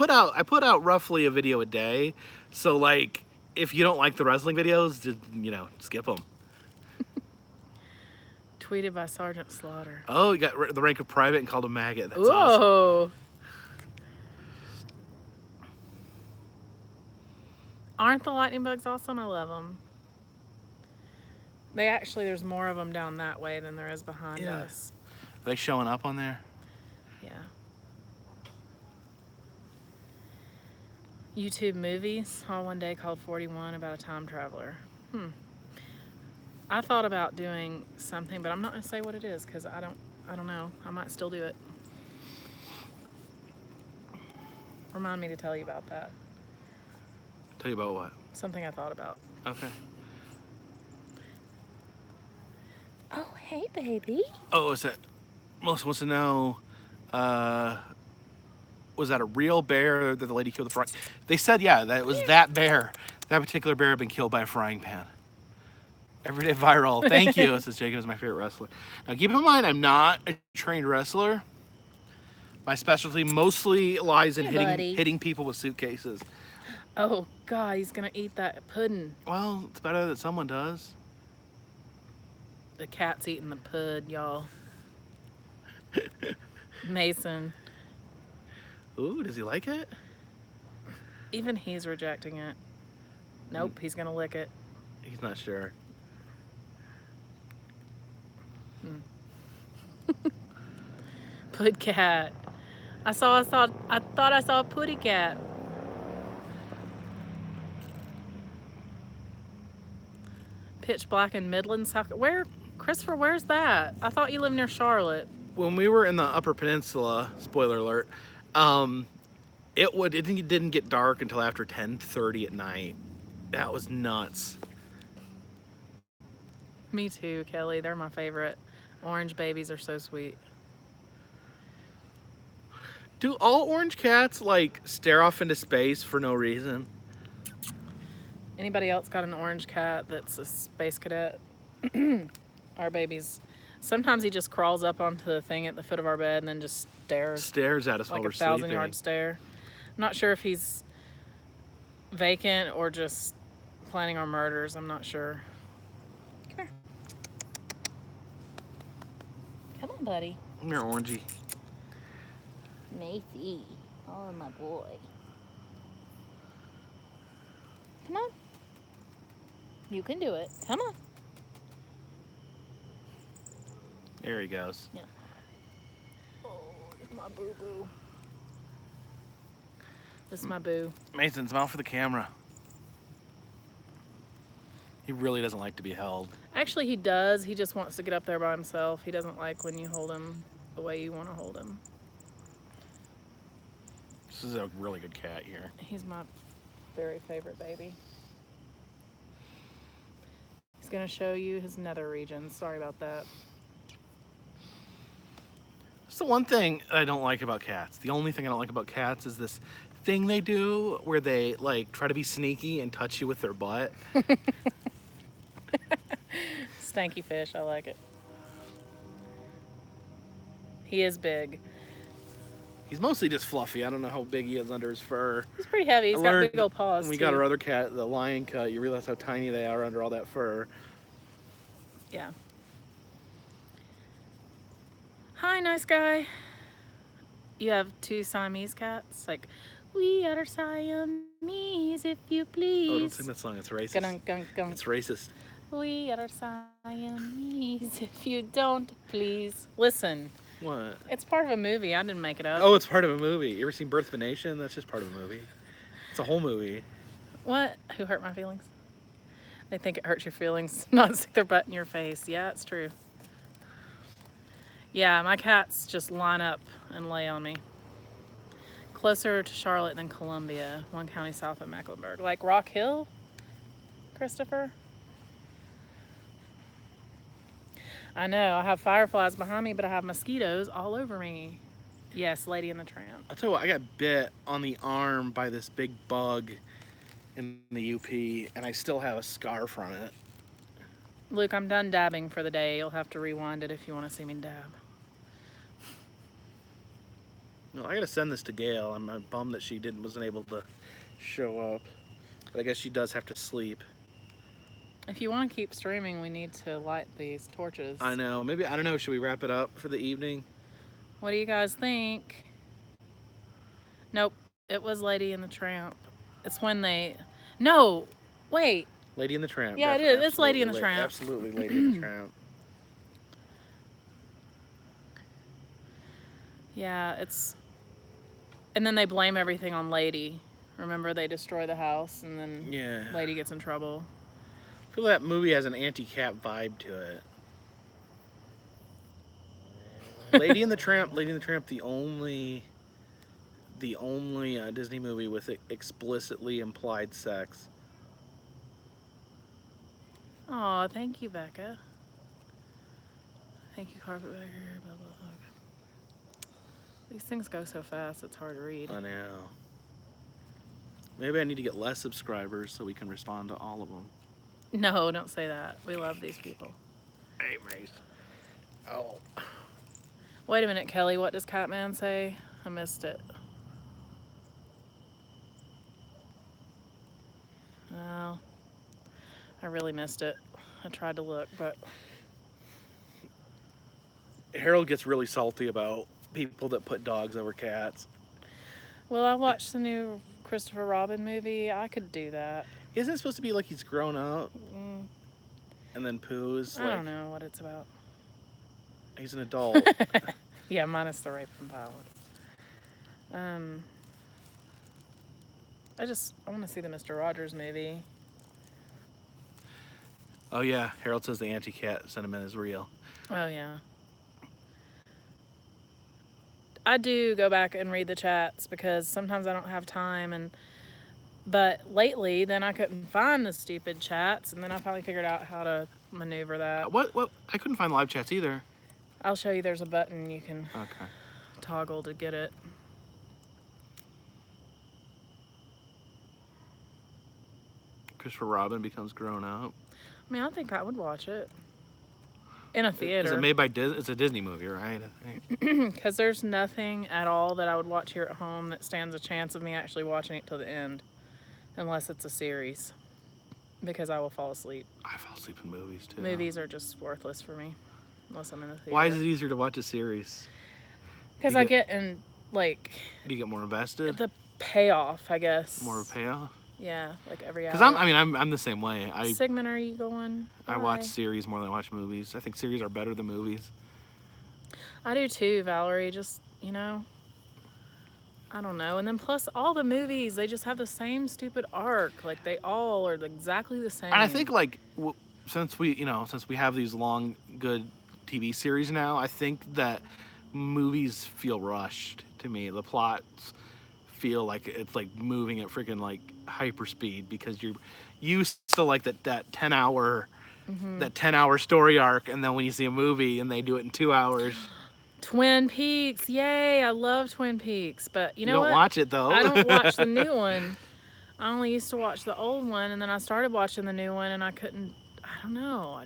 put out roughly a video a day. So like, if you don't like the wrestling videos, just skip them. Tweeted by Sergeant Slaughter. Oh, you got the rank of private and called a maggot. That's Whoa. awesome. Aren't the lightning bugs awesome? I love them. There's more of them down that way than there is behind us. Are they showing up on there? Yeah. YouTube movies. Saw one day called 41 about a time traveler. I thought about doing something, but I'm not going to say what it is because I don't know. I might still do it. Remind me to tell you about that. Tell you about what? Something I thought about. Okay. Oh, hey, baby. Oh, is that? Melissa wants to know, was that a real bear that the lady killed the frying? They said, yeah, that it was that bear. That particular bear had been killed by a frying pan. Everyday viral. Thank you. Says Jacob is my favorite wrestler. Now, keep in mind, I'm not a trained wrestler. My specialty mostly lies in hitting people with suitcases. Oh, God, he's going to eat that pudding. Well, it's better that someone does. The cat's eating the pud, y'all. Mason. Ooh, does he like it? Even he's rejecting it. Nope, he's going to lick it. He's not sure. Pud cat. I thought I saw a putty cat. pitch black in Midland, South. Where, Christopher? Where's that? I thought you lived near Charlotte. When we were in the Upper Peninsula, spoiler alert, it didn't get dark until after 10:30 at night. That was nuts. Me too, Kelly. They're my favorite. Orange babies are so sweet. Do all orange cats like stare off into space for no reason? Anybody else got an orange cat that's a space cadet? Our baby's. Sometimes he just crawls up onto the thing at the foot of our bed and then just Stares at us like while we're a 1,000 sleeping. yard stare. I'm not sure if he's vacant or just planning our murders. I'm not sure. Come here. Come on, buddy. Come here, Orangey. Macy. Oh, my boy. Come on. You can do it. Come on. There he goes. Yeah. Oh, it's my boo-boo. This is my boo. Mason, smile for the camera. He really doesn't like to be held. Actually, he does. He just wants to get up there by himself. He doesn't like when you hold him the way you want to hold him. This is a really good cat here. He's my very favorite baby. He's going to show you his nether region. Sorry about that. That's the one thing I don't like about cats. The only thing I don't like about cats is this thing they do where they like try to be sneaky and touch you with their butt. Stanky fish. I like it. He is big. He's mostly just fluffy. I don't know how big he is under his fur. He's pretty heavy. He's got big old paws. When we too. got our other cat, the lion cut, you realize how tiny they are under all that fur. Yeah. Hi, nice guy. You have 2 Siamese cats? Like, we are Siamese, if you please. Oh, don't sing that song. It's racist. It's racist. We are Siamese, if you don't please. Listen. What? It's part of a movie. I didn't make it up. Oh, it's part of a movie. You ever seen Birth of a Nation? That's just part of a movie. It's a whole movie. What? Who hurt my feelings? They think it hurts your feelings not to stick their butt in your face. Yeah, it's true. Yeah, my cats just line up and lay on me. Closer to Charlotte than Columbia, 1 county south of Mecklenburg. Like Rock Hill, Christopher? I know, I have fireflies behind me, but I have mosquitoes all over me. Yes, Lady and the Tramp. I'll tell you what, I got bit on the arm by this big bug in the UP, and I still have a scar from it. Luke, I'm done dabbing for the day. You'll have to rewind it if you want to see me dab. No, I gotta send this to Gail. I'm bummed that she wasn't able to show up. But I guess she does have to sleep. If you want to keep streaming, we need to light these torches. I know. Maybe, I don't know, should we wrap it up for the evening? What do you guys think? Nope, it was Lady and the Tramp. It's when they... No, wait. Lady and the Tramp. Yeah, it is. It's Lady and the Tramp. Absolutely Lady and the Tramp. Yeah, it's... And then they blame everything on Lady. Remember, they destroy the house, and then Yeah. Lady gets in trouble. I feel that movie has an anti-cat vibe to it. Lady and the Tramp, the only Disney movie with explicitly implied sex. Aw, thank you, Becca. Thank you, Carpetbagger. Blah, blah, blah. These things go so fast, it's hard to read. I know. Maybe I need to get less subscribers so we can respond to all of them. No, don't say that. We love these people. Hey, Mace. Oh. Wait a minute, Kelly. What does Catman say? I missed it. Oh, I really missed it. I tried to look, but... Harold gets really salty about people that put dogs over cats. Well, I watched the new Christopher Robin movie. I could do that. Isn't it supposed to be like he's grown up? And then Pooh's I like... don't know what it's about. He's an adult. Yeah, minus the rape and violence. I want to see the Mr. Rogers movie. Oh yeah, Harold says the anti-cat sentiment is real. Oh yeah. I do go back and read the chats because sometimes I don't have time, and but lately then I couldn't find the stupid chats, and then I finally figured out how to maneuver that. What? I couldn't find live chats either. I'll show you, there's a button you can Okay. toggle to get it. Christopher Robin becomes grown up. I mean, I think I would watch it in a Is it theater made by Disney? It's a Disney movie, right? because there's nothing at all that I would watch here at home that stands a chance of me actually watching it till the end, unless it's a series, because I will fall asleep. I fall asleep in movies too. Movies are just worthless for me unless I'm in the theater. Why is it easier to watch a series? Because I get in, like... Do you get more invested? The payoff, I guess. More of a payoff? Yeah, like every hour. Because I'm the same way. Sigmund, are you going? I watch series more than I watch movies. I think series are better than movies. I do too, Valerie. Just, I don't know. And then plus all the movies, they just have the same stupid arc. Like they all are exactly the same. And I think like since we have these long good TV series now, I think that movies feel rushed to me. The plots feel like it's like moving at freaking like hyper speed because you're used to like that 10-hour that 10-hour story arc, and then when you see a movie and they do it in 2 hours. Twin Peaks, yay! I love Twin Peaks, but you know what? You don't watch it though. I don't watch the new one. I only used to watch the old one, and then I started watching the new one, and I couldn't. I don't know.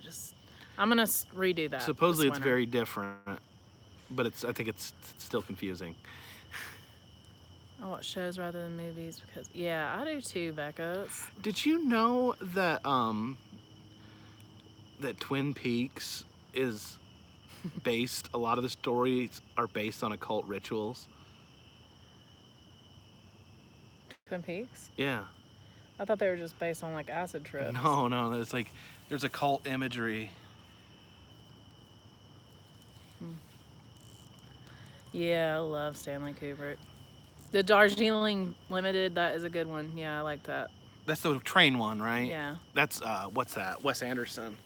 I'm gonna redo that. Supposedly it's very different, but I think it's still confusing. I watch shows rather than movies because, yeah, I do too, Becca. Did you know that that Twin Peaks is based? A lot of the stories are based on occult rituals. Twin Peaks? Yeah. I thought they were just based on like acid trips. No, there's occult imagery. Yeah, I love Stanley Kubrick. The Darjeeling Limited, that is a good one. Yeah, I like that. That's the train one, right? Yeah. That's what's that? Wes Anderson.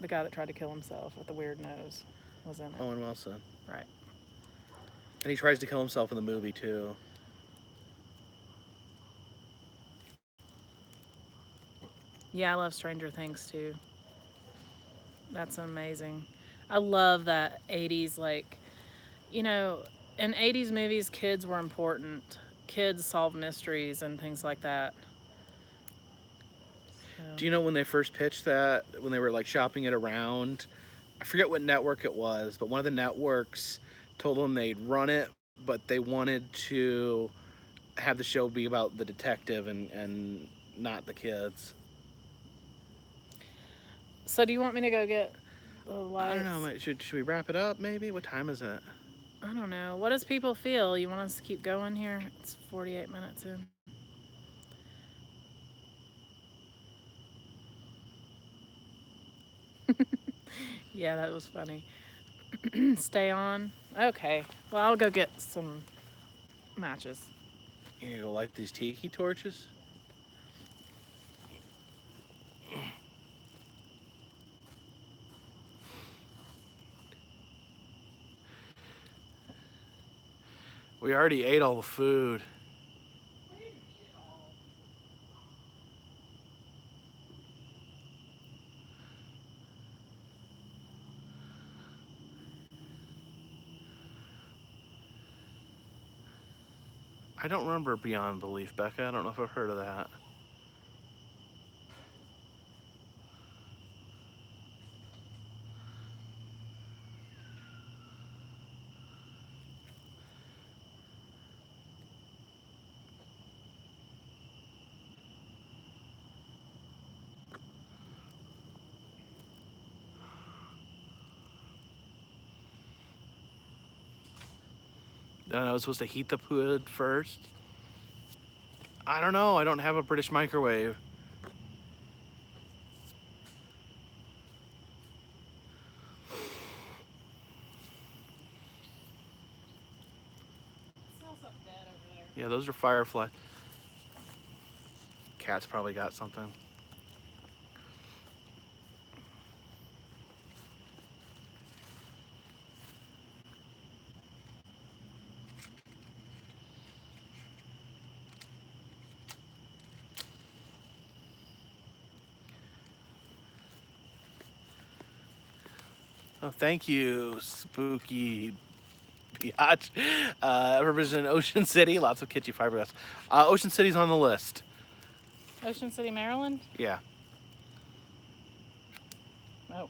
The guy that tried to kill himself with the weird nose was in it. Owen Wilson. Right. And he tries to kill himself in the movie too. Yeah, I love Stranger Things too. That's amazing. I love that 80s, like, in 80s movies, kids were important. Kids solved mysteries and things like that. So. Do you know when they first pitched that, when they were like shopping it around? I forget what network it was, but one of the networks told them they'd run it, but they wanted to have the show be about the detective and not the kids. So do you want me to go get the lights? I don't know. Should we wrap it up maybe? What time is it? I don't know. What does people feel? You want us to keep going here? It's 48 minutes in. Yeah, that was funny. Stay on. Okay. Well, I'll go get some matches. You gonna go light these tiki torches? We already ate all the food. I don't remember Beyond Belief, Becca. I don't know if I've heard of that. I was supposed to heat the wood first. I don't know. I don't have a British microwave. Yeah, those are fireflies. cat's probably got something. Oh, thank you, Spooky Biatch. Representing Ocean City, lots of kitschy fiberglass. Ocean City's on the list. Ocean City, Maryland? Yeah. Oh,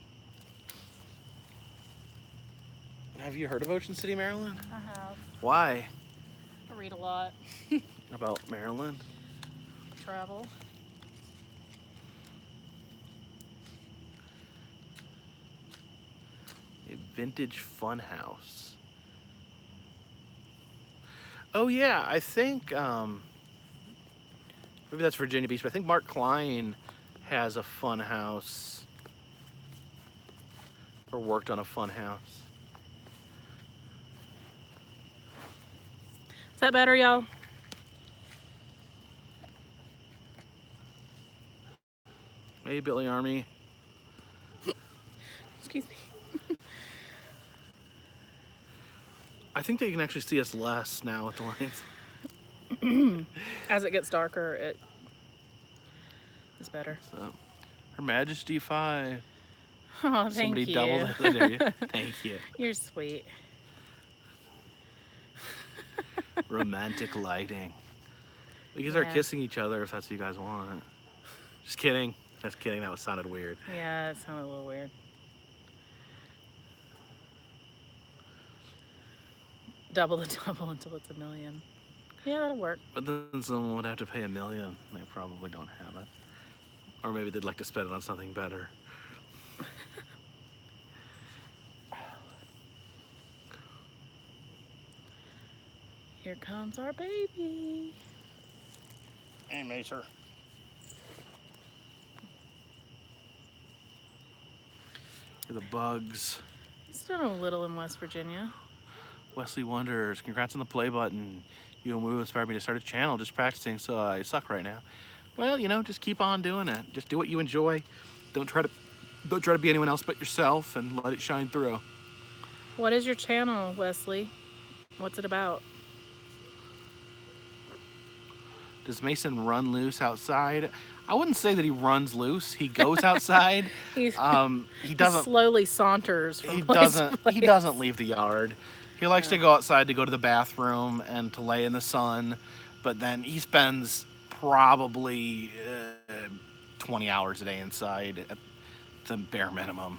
Have you heard of Ocean City, Maryland? I have. Why? I read a lot. About Maryland? Travel. A vintage fun house. Oh yeah, I think maybe that's Virginia Beach, but I think Mark Klein has a fun house or worked on a fun house. Is that better, y'all? Hey, Billy Army. Excuse me. I think they can actually see us less now with the lights. As it gets darker, it is better. So, Her Majesty 5. Oh, thank Somebody you. doubled it. There you go. Thank you. You're sweet. Romantic lighting. We can start Yeah. kissing each other if that's what you guys want. Just kidding. Just kidding. That sounded weird. Yeah, it sounded a little weird. Double the double until it's $1 million. Yeah, that'll work. But then someone would have to pay $1 million. They probably don't have it. Or maybe they'd like to spend it on something better. Here comes our baby. Hey, Macer. The bugs. He's done a little in West Virginia. Wesley Wonders, congrats on the play button. You and Woo inspired me to start a channel. Just practicing, so I suck right now. Well, you know, just keep on doing it. Just do what you enjoy. Don't try to be anyone else but yourself, and let it shine through. What is your channel, Wesley? What's it about? Does Mason run loose outside? I wouldn't say that he runs loose. He goes outside. He doesn't. slowly saunters from He place to doesn't. place. He doesn't leave the yard. He likes to go outside to go to the bathroom and to lay in the sun, but then he spends probably 20 hours a day inside at the bare minimum.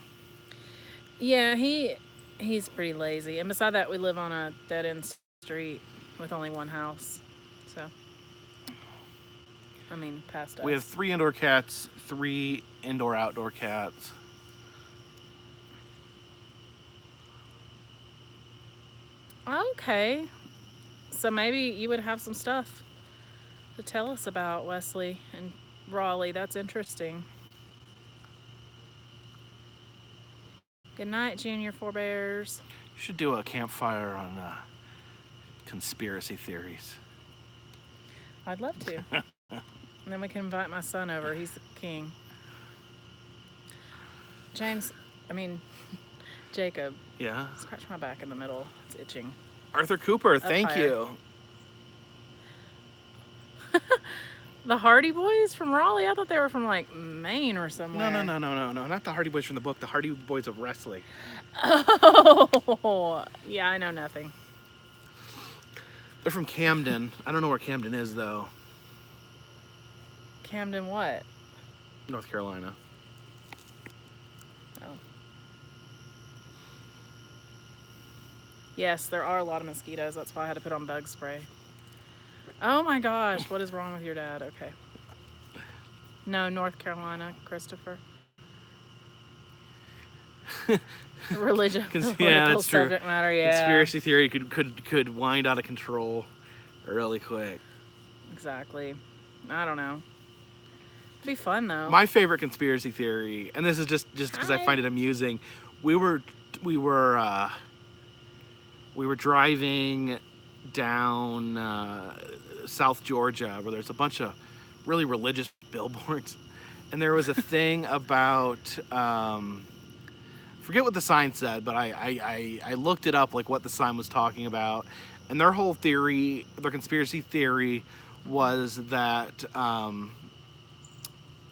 Yeah, he's pretty lazy. And beside that, we live on a dead-end street with only one house. So, I mean, past us. We have 3 indoor cats, 3 indoor-outdoor cats. Okay. So maybe you would have some stuff to tell us about, Wesley and Raleigh. That's interesting. Good night, Junior Forebears. You should do a campfire on conspiracy theories. I'd love to. And then we can invite my son over. He's the king. Jacob. Yeah. Scratch my back in the middle. It's itching. Arthur Cooper, thank higher. you. The Hardy Boys from Raleigh? I thought they were from like Maine or somewhere. No. Not the Hardy Boys from the book. The Hardy Boys of wrestling. Oh, yeah, I know nothing. They're from Camden. I don't know where Camden is, though. Camden what? North Carolina. Oh. Yes, there are a lot of mosquitoes. That's why I had to put on bug spray. Oh my gosh, what is wrong with your dad? Okay. No, North Carolina, Christopher. Religion, Yeah, that's true. subject matter, yeah. Conspiracy theory could wind out of control really quick. Exactly. I don't know. It'd be fun though. My favorite conspiracy theory, and this is just because I find it amusing. We were driving down South Georgia, where there's a bunch of really religious billboards, and there was a thing about forget what the sign said, but I looked it up, like what the sign was talking about, and their whole theory, their conspiracy theory, was that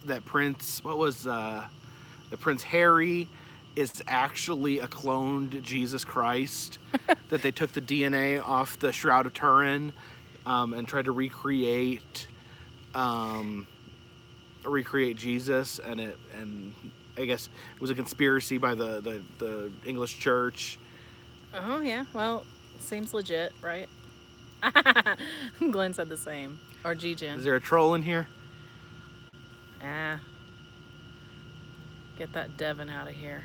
that Prince, what was the Prince Harry is actually a cloned Jesus Christ, that they took the DNA off the Shroud of Turin and tried to um, recreate Jesus, and I guess it was a conspiracy by the English Church. Oh yeah, well, seems legit, right? Glenn said the same. Or Is G-Gen. there a troll in here? Ah, get that Devin out of here.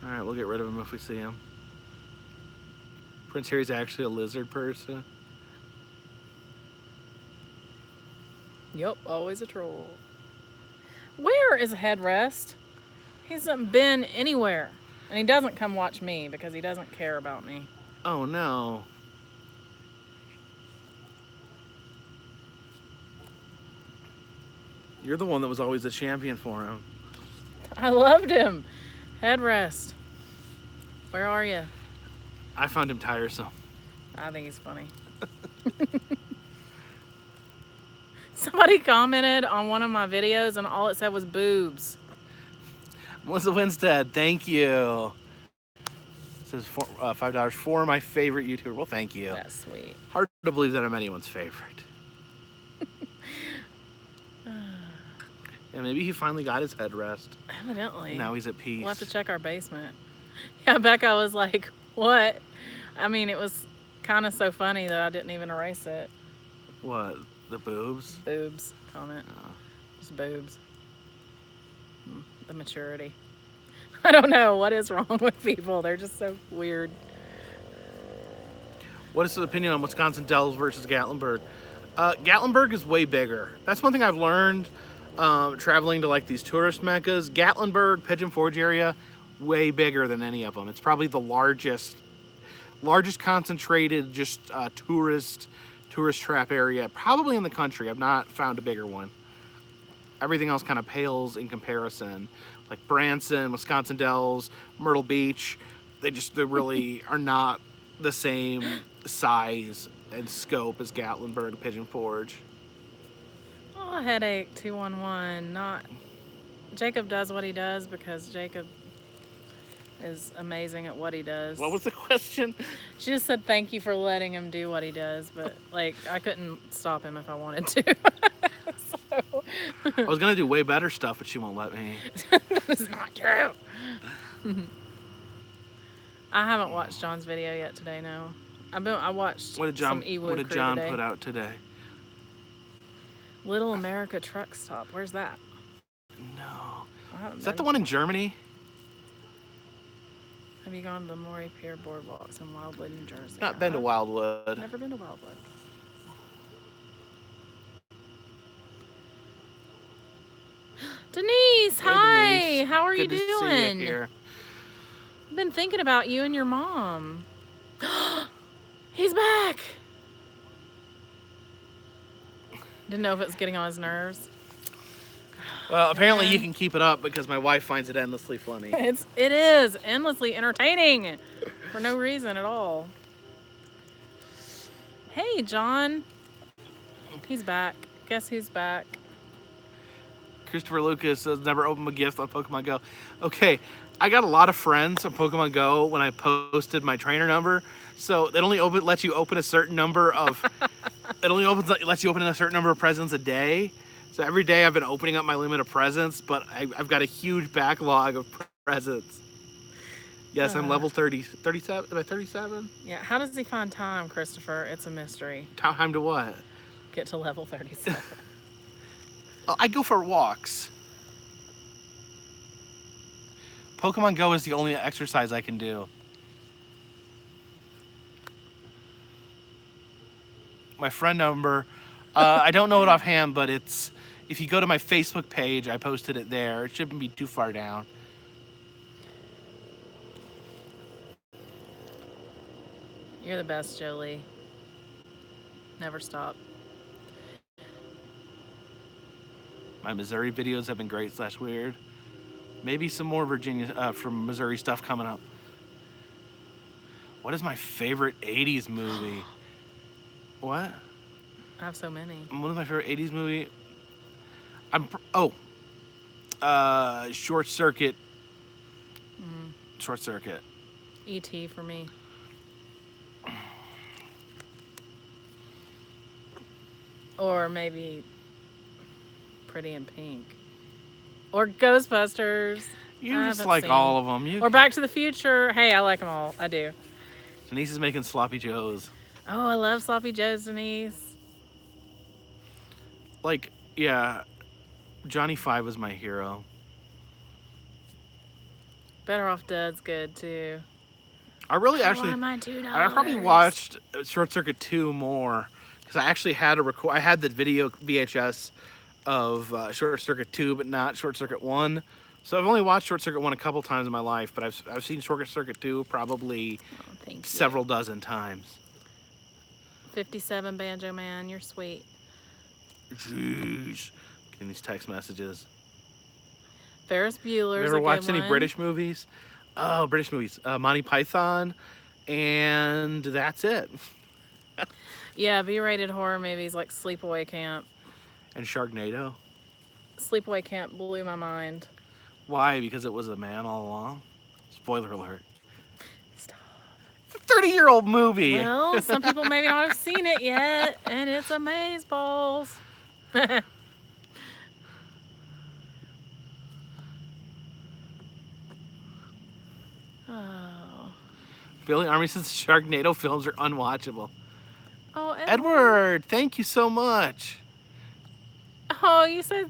All right, we'll get rid of him if we see him. Prince Harry's actually a lizard person. Yup, always a troll. Where is Headrest? He hasn't been anywhere. And he doesn't come watch me because he doesn't care about me. Oh no. You're the one that was always the champion for him. I loved him. Headrest. Where are you? I found him tiresome. I think he's funny. Somebody commented on one of my videos and all it said was boobs. Melissa Winstead, thank you. It says $5 for my favorite YouTuber. Well, thank you. That's sweet. Hard to believe that I'm anyone's favorite. Yeah, maybe he finally got his headrest. Evidently. Now he's at peace. We'll have to check our basement. Yeah, Becca was like, what? I mean, it was kind of so funny that I didn't even erase it. What? The boobs? Boobs comment. Oh. Just boobs. The maturity. I don't know what is wrong with people. They're just so weird. What is his opinion on Wisconsin Dells versus Gatlinburg? Gatlinburg is way bigger. That's one thing I've learned traveling to like these tourist meccas. Gatlinburg, Pigeon Forge area, way bigger than any of them. It's probably the largest concentrated just tourist trap area probably in the country. I've not found a bigger one. Everything else kind of pales in comparison. Like Branson, Wisconsin Dells, Myrtle Beach, they really are not the same size and scope as Gatlinburg, Pigeon Forge. Oh, headache 211. Not Jacob does what he does because Jacob is amazing at what he does. What was the question? She just said thank you for letting him do what he does, but like I couldn't stop him if I wanted to. So. I was gonna do way better stuff, but she won't let me. That is not true. I haven't watched John's video yet today. No, I watched What did John today. put out today? Little America Truck Stop. Where's that? No. I Is that the one in Germany? Have you gone to the Maury Pier Boardwalks in Wildwood, New Jersey? Not been to Wildwood. Never been to Wildwood. Denise, hi. Denise. How are Good you to see you doing? here. I've been thinking about you and your mom. He's back. Didn't know if it was getting on his nerves. Well, apparently you can keep it up because my wife finds it endlessly funny. It is endlessly entertaining for no reason at all. Hey, John. He's back. Guess who's back? Christopher Lucas says never open a gift on Pokemon Go. Okay, I got a lot of friends on Pokemon Go when I posted my trainer number. So it only lets you open a certain number of lets you open a certain number of presents a day. So every day I've been opening up my limit of presents, but I've got a huge backlog of presents. Yes, I'm level 37. Am I 37? Yeah, how does he find time, Christopher? It's a mystery. Time to what? Get to level 37. I go for walks. Pokemon Go is the only exercise I can do. My friend number, I don't know it offhand, but it's, if you go to my Facebook page, I posted it there. It shouldn't be too far down. You're the best, Jolie. Never stop. My Missouri videos have been great / weird. Maybe some more Virginia from Missouri stuff coming up. What is my favorite 80s movie? What? I have so many. What is my favorite 80s movie? Short Circuit. Short Circuit. E.T. for me. Or maybe Pretty in Pink. Or Ghostbusters. You I just haven't like seen. all of them. Or Back to the Future. Hey, I like them all. I do. Denise is making sloppy joes. Oh, I love Sloppy Joe's, Denise. Like, yeah, Johnny Five was my hero. Better Off Dead's good too. I really I actually, want my $2. I probably watched Short Circuit 2 more because I actually had I had the video VHS of Short Circuit 2, but not Short Circuit 1. So I've only watched Short Circuit 1 a couple times in my life, but I've seen Short Circuit 2 probably several dozen times. 57 Banjo Man, you're sweet. Jeez. Getting these text messages. Ferris Bueller's Ever a watched good any one. British movies? Oh, British movies. Monty Python, and that's it. Yeah, B-rated horror movies like Sleepaway Camp. And Sharknado. Sleepaway Camp blew my mind. Why? Because it was a man all along? Spoiler alert. Stop. It's a 30-year-old movie. Well, some people maybe not have seen it yet, and it's amazeballs. Oh. Billy Army says Sharknado films are unwatchable. Oh, Edward, thank you so much. Oh, you said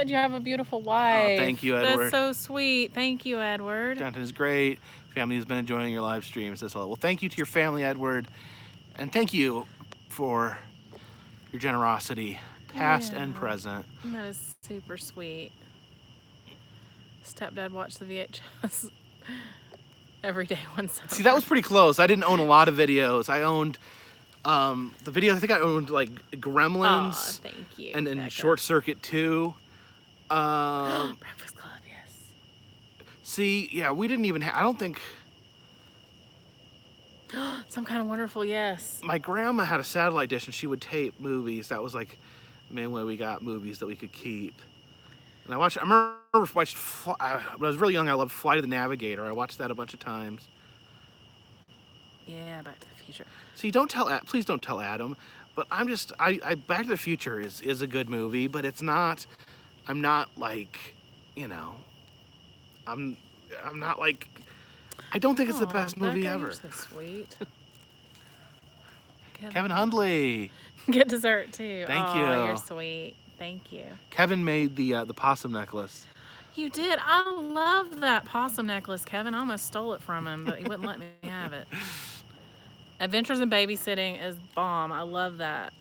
you have a beautiful wife. Oh, thank you, Edward. That's so sweet. Thank you, Edward. Jonathan is great. Family has been enjoying your live stream. Says hello. Well, thank you to your family, Edward, and thank you for your generosity, past and present. That is super sweet. Stepdad watched the VHS every day one summer. See, that was pretty close. I didn't own a lot of videos. I owned the video. I think I owned like Gremlins. Aw, thank you. And then Becca. Short Circuit 2. Breakfast Club, yes. See, yeah, we didn't even have, I don't think, Some Kind of Wonderful, yes. my grandma had a satellite dish and she would tape movies. That was like the main way we got movies that we could keep. And I remember watching, when I was really young, I loved Flight of the Navigator. I watched that a bunch of times. Yeah, Back to the Future. See, please don't tell Adam, but I'm just, Back to the Future is a good movie, but it's not, I'm not like, you know, I'm not like, I don't think it's the best movie Becca, ever. You're so sweet. Kevin Hundley. Get dessert too. Thank you. You're sweet. Thank you. Kevin made the possum necklace. You did. I love that possum necklace, Kevin. I almost stole it from him, but he wouldn't let me have it. Adventures in Babysitting is bomb. I love that.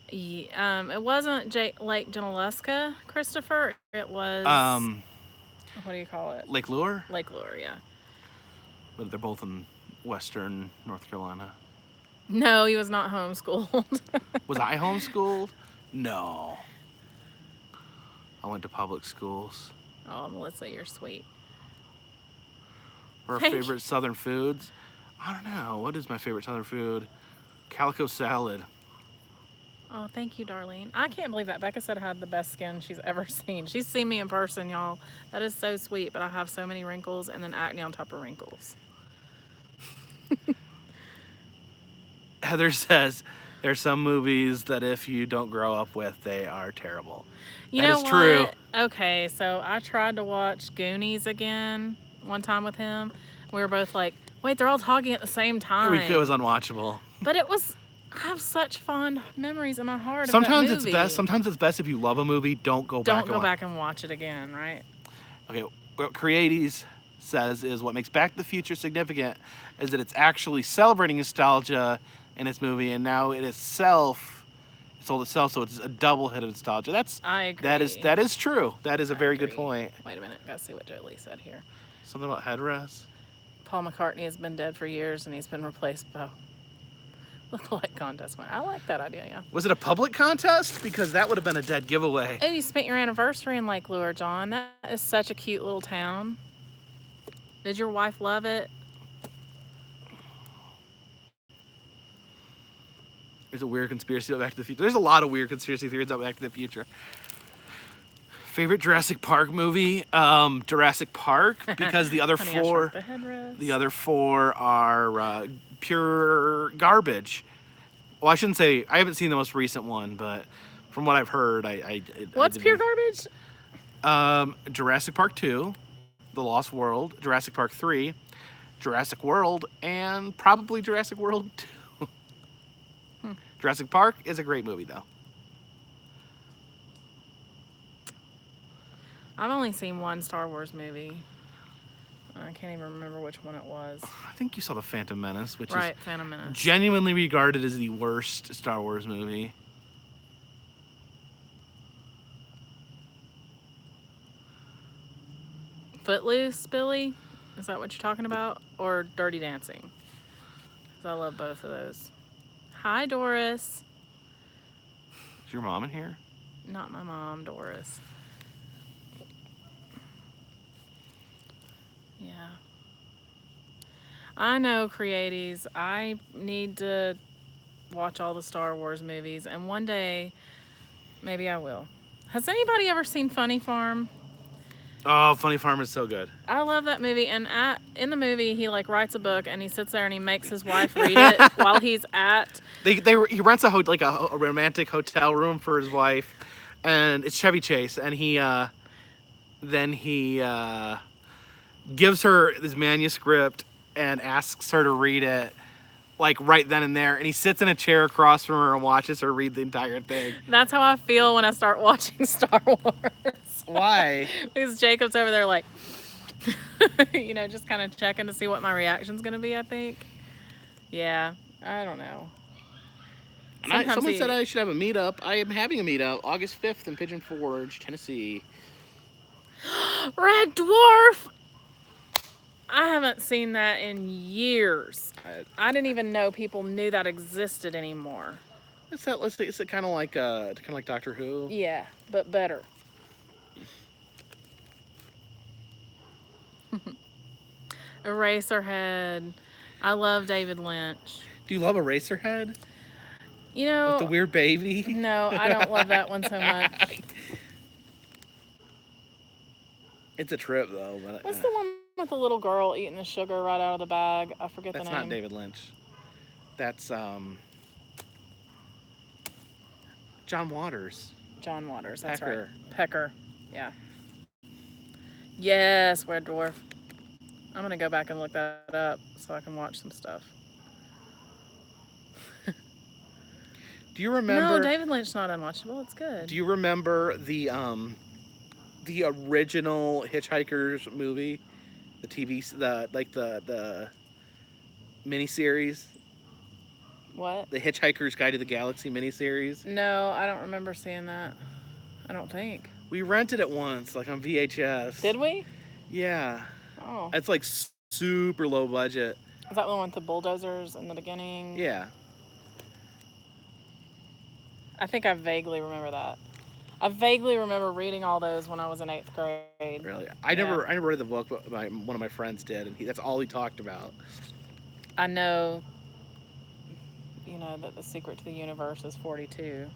It wasn't Lake Junaluska, Christopher. It was what do you call it? Lake Lure? Lake Lure, yeah. But they're both in western North Carolina. No, he was not homeschooled. Was I homeschooled? No. I went to public schools. Oh, Melissa, you're sweet. Our favorite southern foods? I don't know. What is my favorite southern food? Calico salad. Oh, thank you, Darlene. I can't believe that. Becca said I had the best skin she's ever seen. She's seen me in person, y'all. That is so sweet, but I have so many wrinkles and then acne on top of wrinkles. Heather says there's some movies that if you don't grow up with, they are terrible. You know what? True. Okay, so I tried to watch Goonies again one time with him. We were both like, wait, they're all talking at the same time. It was unwatchable. But I have such fond memories in my heart Sometimes of that movie. Sometimes it's best if you love a movie, don't go back and watch it again, right? Okay, what Creates says is what makes Back to the Future significant is that it's actually celebrating nostalgia in its movie, and now it sold itself, so it's a double hit of nostalgia. I agree. That is true. That is a very good point. Wait a minute, gotta see what Jolie said here. Something about headrests. Paul McCartney has been dead for years, and he's been replaced Look-alike contest win. I like that idea, yeah. Was it a public contest? Because that would have been a dead giveaway. Oh, you spent your anniversary in Lake Lure, John. That is such a cute little town. Did your wife love it? There's a weird conspiracy about Back to the Future. There's a lot of weird conspiracy theories about Back to the Future. Favorite Jurassic Park movie? Jurassic Park, because the other Honey, I four, Shrunk the Headrest. the other four are pure garbage. Well, I shouldn't say. I haven't seen the most recent one, but from what I've heard, What's pure garbage? Jurassic Park 2, The Lost World, Jurassic Park 3, Jurassic World, and probably Jurassic World 2. Jurassic Park is a great movie, though. I've only seen one Star Wars movie. I can't even remember which one it was. I think you saw The Phantom Menace, which Right, is Phantom Menace. genuinely regarded as the worst Star Wars movie. Footloose, Billy? Is that what you're talking about? Or Dirty Dancing? 'Cause I love both of those. Hi, Doris. Is your mom in here? Not my mom, Doris. Yeah. I know, creatives. I need to watch all the Star Wars movies, and one day, maybe I will. Has anybody ever seen Funny Farm? Oh, Funny Farm is so good. I love that movie, and in the movie, he like writes a book, and he sits there and he makes his wife read it while he's at. He rents a romantic hotel room for his wife, and it's Chevy Chase, and he gives her this manuscript and asks her to read it, like right then and there, and he sits in a chair across from her and watches her read the entire thing. That's how I feel when I start watching Star Wars. Why? Because Jacob's over there like, just kind of checking to see what my reaction's going to be, I think. Yeah, I don't know. Someone said I should have a meetup. I am having a meetup August 5th in Pigeon Forge, Tennessee. Red Dwarf! I haven't seen that in years. I didn't even know people knew that existed anymore. It's kind of like Doctor Who. Yeah, but better. Eraserhead. I love David Lynch. Do you love Eraserhead? You know, with the weird baby? No, I don't love that one so much. It's a trip though. But, what's the one with the little girl eating the sugar right out of the bag? I forget the name. That's not David Lynch. That's John Waters. John Waters, that's Pecker. right. Pecker, yeah. Yes, Red Dwarf. I'm going to go back and look that up so I can watch some stuff. Do you remember... No, David Lynch's not unwatchable. It's good. Do you remember the original Hitchhikers movie? The the miniseries? What? The Hitchhiker's Guide to the Galaxy miniseries? No, I don't remember seeing that. I don't think. We rented it once, like on VHS. Did we? Yeah. Oh. It's like super low budget. Is that the one with the bulldozers in the beginning? Yeah. I think I vaguely remember that. I vaguely remember reading all those when I was in 8th grade. Really? I never read the book, but one of my friends did, and that's all he talked about. I know, that the secret to the universe is 42.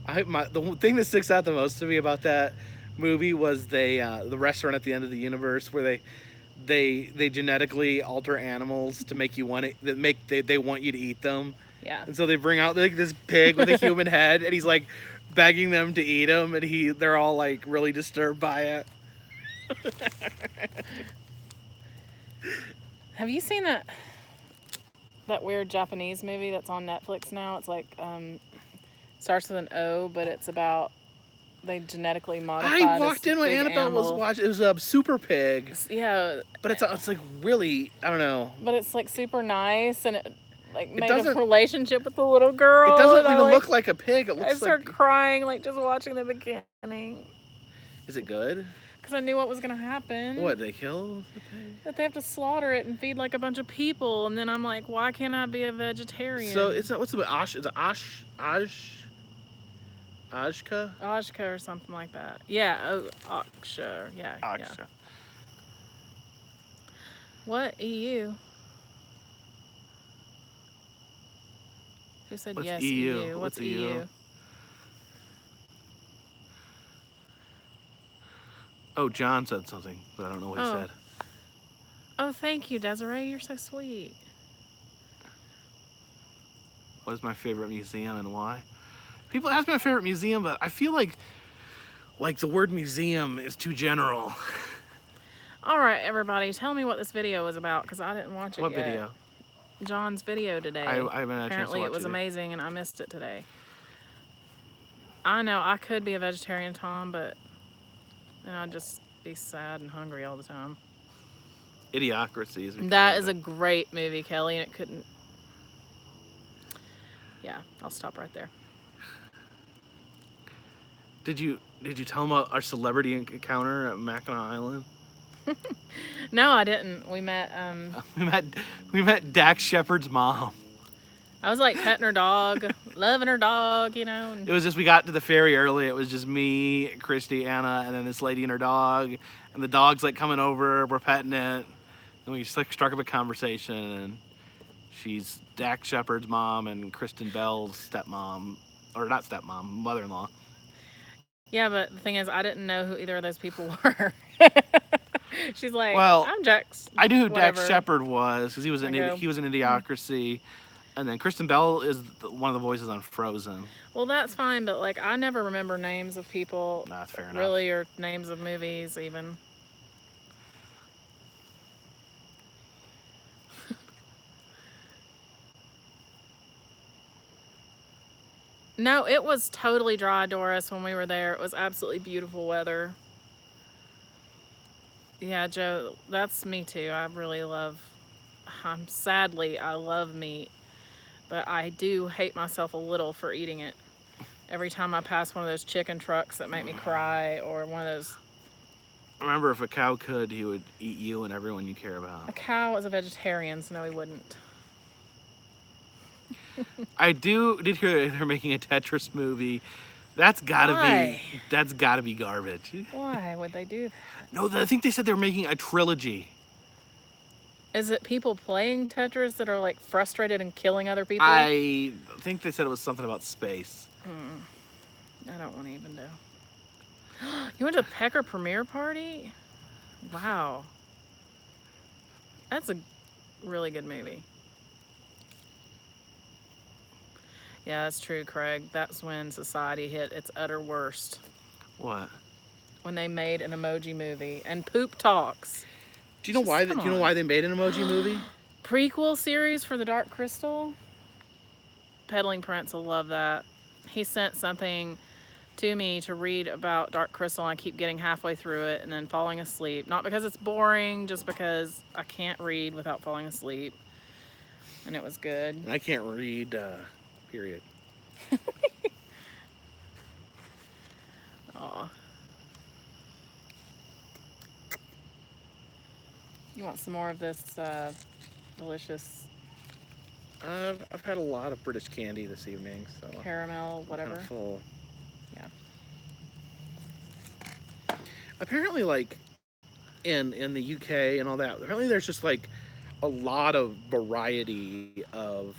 The thing that sticks out the most to me about that movie was the restaurant at the end of the universe where they genetically alter animals to make you want it. They want you to eat them. Yeah. And so they bring out like this pig with a human head, and he's like begging them to eat him, and they're all like really disturbed by it. Have you seen that weird Japanese movie that's on Netflix now? It's like starts with an O, but it's about they genetically modified. I walked in when Annabelle was watching. It was a Super Pig. Yeah. But it's like really, I don't know. But it's like super nice, and it made a relationship with the little girl. It doesn't even look like a pig. It looks I start crying just watching the beginning. Is it good? because I knew what was gonna happen. What, they kill the pig? That they have to slaughter it and feed like a bunch of people, and then I'm like, why can't I be a vegetarian? So it's not, what's the Osh? Is it Ajka? Oshka or something like that. Yeah, Oksha. Yeah, yeah. Ajka. What EU? Who said What's yes, EU? EU? What's What's EU? EU? Oh, John said something, but I don't know what he Oh. said. Oh, thank you, Desiree. You're so sweet. What is my favorite museum and why? People ask me my favorite museum, but I feel like the word museum is too general. All right, everybody, tell me what this video was about because I didn't watch it What yet. video? John's video today. I haven't had a chance to Apparently, watch it was either. amazing, and I missed it today. I know I could be a vegetarian, Tom, but then I'd just be sad and hungry all the time. Idiocracy is. That is a great movie, Kelly, and it couldn't. Yeah, I'll stop right there. Did you tell them about our celebrity encounter at Mackinac Island? No, I didn't. We met. We met Dax Shepard's mom. I was like petting her dog, loving her dog, you know. And It was just, we got to the ferry early. It was just me, Christy, Anna, and then this lady and her dog. And the dog's like coming over. We're petting it. And we just like struck up a conversation. And she's Dax Shepard's mom and Kristen Bell's stepmom, or not stepmom, mother-in-law. yeah, but the thing is, I didn't know who either of those people were. She's like, Well, I'm Jax. I knew who whatever. Dax Shepard was because he was I go, in Idiocracy. And then Kristen Bell is one of the voices on Frozen. Well, that's fine, but like I never remember names of people. Nah, that's fair enough. Really, or names of movies even. No, it was totally dry, Doris, when we were there. It was absolutely beautiful weather. Yeah, Joe, that's me too. I love meat, but I do hate myself a little for eating it. Every time I pass one of those chicken trucks that make me cry, or one of those. Remember, if a cow could, he would eat you and everyone you care about. A cow is a vegetarian, so no, he wouldn't. I did hear they're making a Tetris movie. That's gotta be garbage. Why would they do that? No, I think they said they're making a trilogy. Is it people playing Tetris that are like frustrated and killing other people? I think they said it was something about space. I don't want to even know. You went to the Pecker premiere party? Wow. That's a really good movie. Yeah, that's true, Craig. That's when society hit its utter worst. What? When they made an emoji movie and poop talks. Do you know why? Do you know why they made an emoji movie? Prequel series for the Dark Crystal. Peddling Prince will love that. He sent something to me to read about Dark Crystal, and I keep getting halfway through it and then falling asleep. Not because it's boring, just because I can't read without falling asleep. And it was good. And I can't read, period. Aw. You want some more of this delicious I've had a lot of British candy this evening, so caramel, whatever? I'm full. Yeah. Apparently, like in the UK and all that, apparently there's just like a lot of variety of.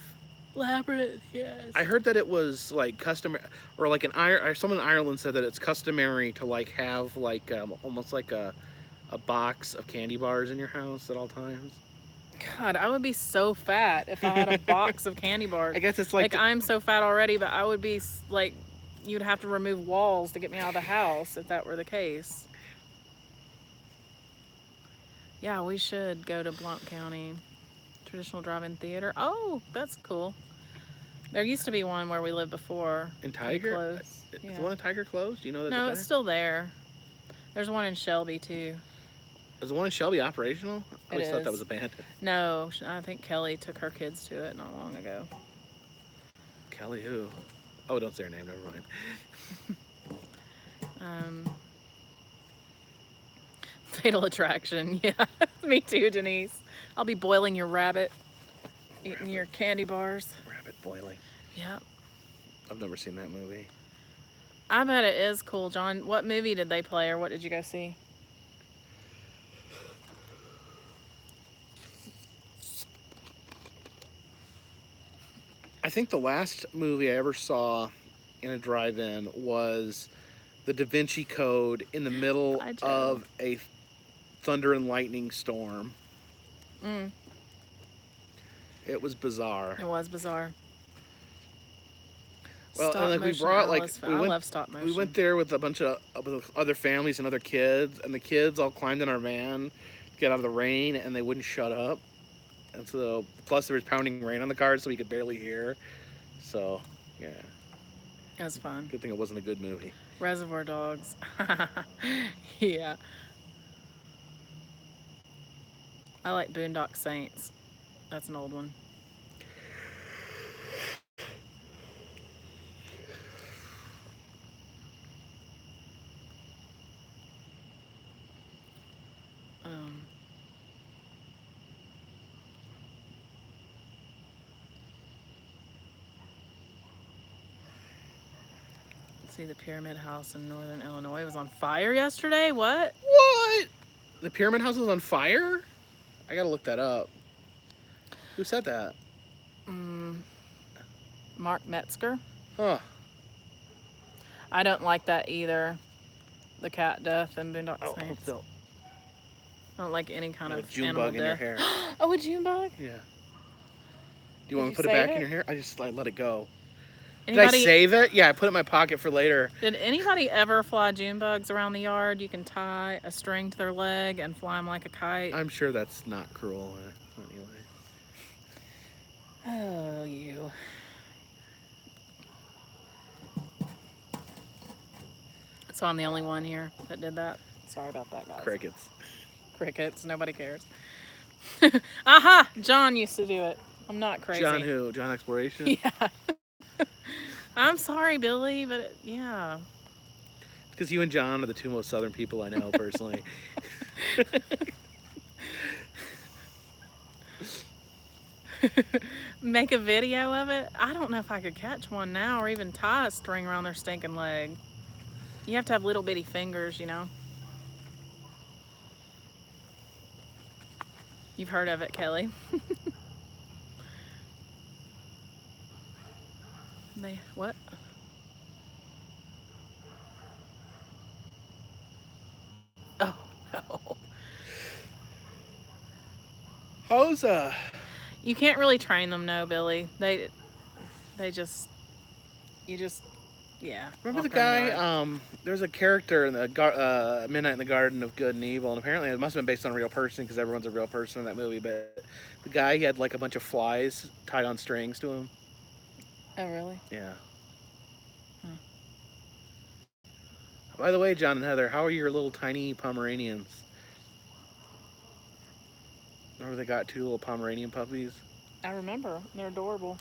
Labyrinth, yes. I heard that it was like customary, or like someone in Ireland said that it's customary to like have like almost like a box of candy bars in your house at all times. God, I would be so fat if I had a box of candy bars. I guess it's like I'm so fat already, but I would be like, you'd have to remove walls to get me out of the house if that were the case. Yeah, we should go to Blount County Traditional Drive-In Theater. Oh, that's cool. There used to be one where we lived before. in Tiger. Is Yeah. the one in Tiger closed? Do you know that? No, it's still there. There's one in Shelby too. Is the one in Shelby operational? I always thought that is. was abandoned. No, I think Kelly took her kids to it not long ago. Kelly who? Oh, don't say her name. Never mind. Fatal Attraction. Yeah, me too, Denise. I'll be boiling your rabbit, eating your candy bars. Rabbit boiling. Yep. I've never seen that movie. I bet it is cool, John. What movie did they play, or what did you go see? I think the last movie I ever saw in a drive-in was The Da Vinci Code in the middle Hi, Joe. of a thunder and lightning storm. Mm, It was bizarre. it was bizarre. Well, and Stop like we motion brought like Alice. we I went love stop motion. we went there with a bunch of with other families and other kids, and the kids all climbed in our van to get out of the rain, and they wouldn't shut up. And so, plus there was pounding rain on the car, so we could barely hear. So, yeah, It was fun. good thing it wasn't a good movie. Reservoir Dogs. Yeah. I like Boondock Saints. That's an old one. Um, let's see, the Pyramid House in Northern Illinois was on fire yesterday. What? What? The Pyramid House was on fire? I gotta look that up. Who said that? Mm, Mark Metzger. Huh. I don't like that either. The cat death and Boondock Oh, Saints. still. I don't like any kind A of June animal bug in your death. hair. Oh, a June bug? Yeah. Do you Did want you to put it save back in it? your hair? I just let it go. Anybody, Did I save it? Yeah, I put it in my pocket for later. Did anybody ever fly June bugs around the yard? You can tie a string to their leg and fly them like a kite. I'm sure that's not cruel. Anyway. Oh, you. So I'm the only one here that did that. Sorry about that, guys. Crickets. Crickets. Nobody cares. Aha! John used to do it. I'm not crazy. John who? John Exploration? Yeah. I'm sorry, Billy, but yeah. Because you and John are the two most southern people I know personally. Make a video of it? I don't know if I could catch one now or even tie a string around their stinking leg. You have to have little bitty fingers, you know. You've heard of it, Kelly. What? Oh, no. How's You can't really train them, no, Billy. They just, you just, yeah. remember the walk around guy? yard. There's a character in the Midnight in the Garden of Good and Evil, and apparently it must have been based on a real person because everyone's a real person in that movie. But the guy, he had like a bunch of flies tied on strings to him. Oh, really? Yeah. Huh. By the way, John and Heather, how are your little tiny Pomeranians? Remember they got two little Pomeranian puppies? I remember. They're adorable.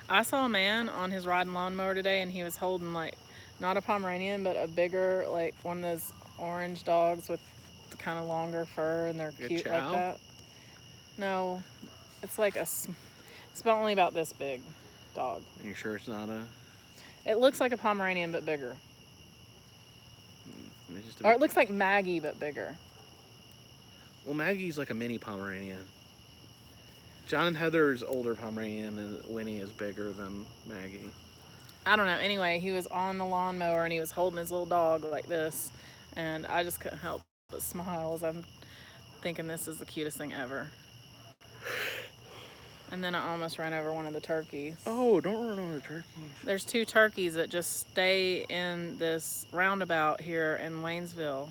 I saw a man on his riding lawnmower today, and he was holding like not a Pomeranian, but a bigger, like one of those orange dogs with kind of longer fur, and they're Like a cute chow? like that. No, it's like it's only about this big dog. Are you sure it's not a? It looks like a Pomeranian but bigger, It's just or it looks like Maggie but bigger. Well, Maggie's like a mini Pomeranian. John and Heather's older Pomeranian, and Winnie is bigger than Maggie. I don't know. Anyway, he was on the lawnmower and he was holding his little dog like this, and I just couldn't help but smile as I'm thinking this is the cutest thing ever. And then I almost ran over one of the turkeys. Oh, don't run over the turkeys. There's two turkeys that just stay in this roundabout here in Waynesville,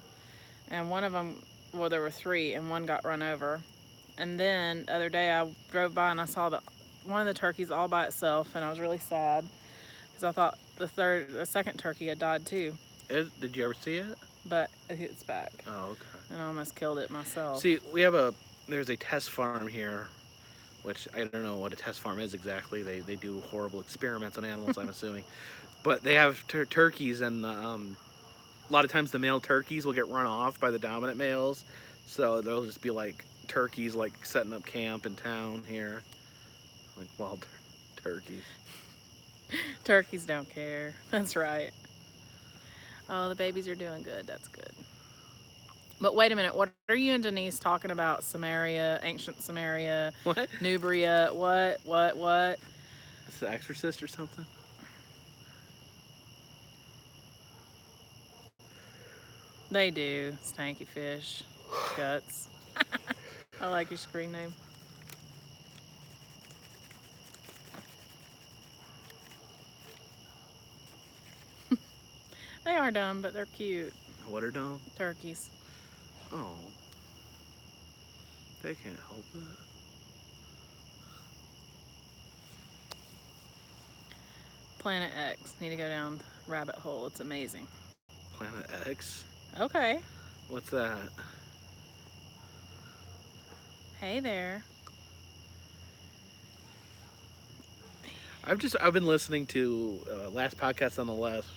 and one of them, well, there were three, and one got run over. And then the other day I drove by and I saw one of the turkeys all by itself, and I was really sad because I thought the second turkey had died too. Did you ever see it? But it's back. Oh, okay. And I almost killed it myself. See, there's a test farm here, which I don't know what a test farm is exactly. They do horrible experiments on animals, I'm assuming. But they have turkeys, and a lot of times the male turkeys will get run off by the dominant males, so there'll just be like turkeys like setting up camp in town here, like wild turkeys. Turkeys don't care. That's right. Oh, the babies are doing good. That's good. But wait a minute. What are you and Denise talking about? Samaria, ancient Samaria, What? Nubria. What? It's The Exorcist or something? They do. Stanky fish. Guts. I like your screen name. They are dumb, but they're cute. What are dumb? Turkeys. Oh, they can't help it. Planet X. Need to go down the rabbit hole. It's amazing. Planet X? Okay. What's that? Hey there. I've been listening to last podcast on the left,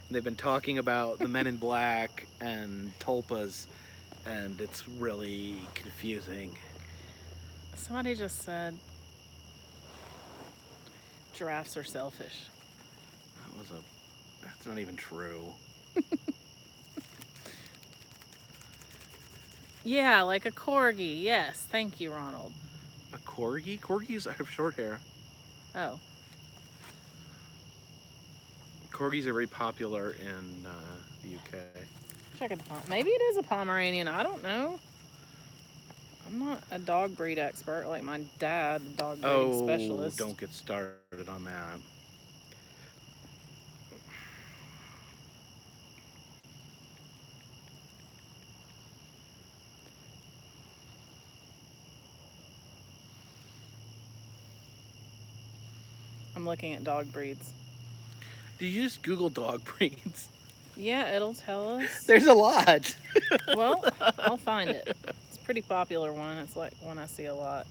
and they've been talking about the Men in Black and tulpas, and it's really confusing. Somebody just said giraffes are selfish. That's not even true. Yeah, like a corgi. Yes. Thank you, Ronald. A corgi? Corgis have short hair. Oh. Corgis are very popular in the UK. Check it. Maybe it is a Pomeranian. I don't know. I'm not a dog breed expert like my dad, a dog breeding specialist. Don't get started on that. I'm looking at dog breeds. Did you just Google dog breeds? Yeah, it'll tell us. There's a lot. Well, I'll find it. It's a pretty popular one. It's like one I see a lot.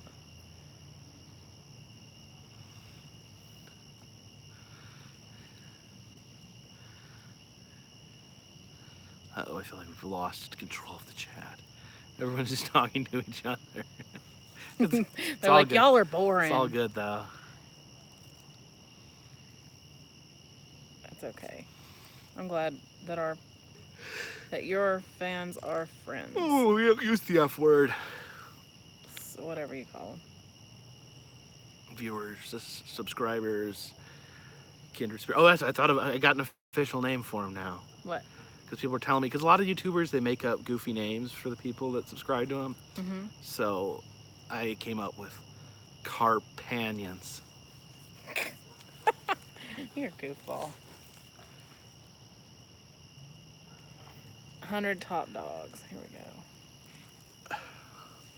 Uh-oh, I feel like we've lost control of the chat. Everyone's just talking to each other. It's They're all like, good. y'all are boring. It's all good, though. That's okay. I'm glad that your fans are friends. Oh, we don't use the F word. So whatever you call them. Viewers, subscribers, kindred spirit. Oh, I got an official name for him now. What? Because people were telling me, because a lot of YouTubers, they make up goofy names for the people that subscribe to them. Mm-hmm. So I came up with Carpanions. You're a goofball. 100 top dogs. Here we go.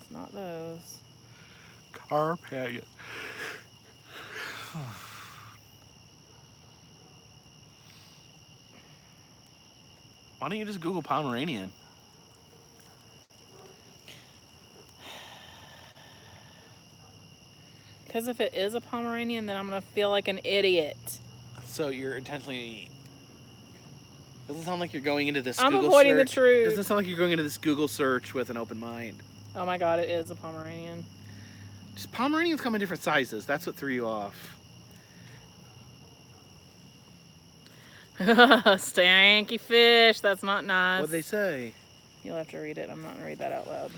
It's not those. Carpanion. Why don't you just Google Pomeranian? Because if it is a Pomeranian, then I'm going to feel like an idiot. So you're intentionally... Doesn't sound like you're going into this I'm Google avoiding search. the truth. Doesn't sound like you're going into this Google search with an open mind. Oh my god, it is a Pomeranian. Just Pomeranians come in different sizes. That's what threw you off. Stanky fish. That's not nice. What'd they say? You'll have to read it. I'm not going to read that out loud.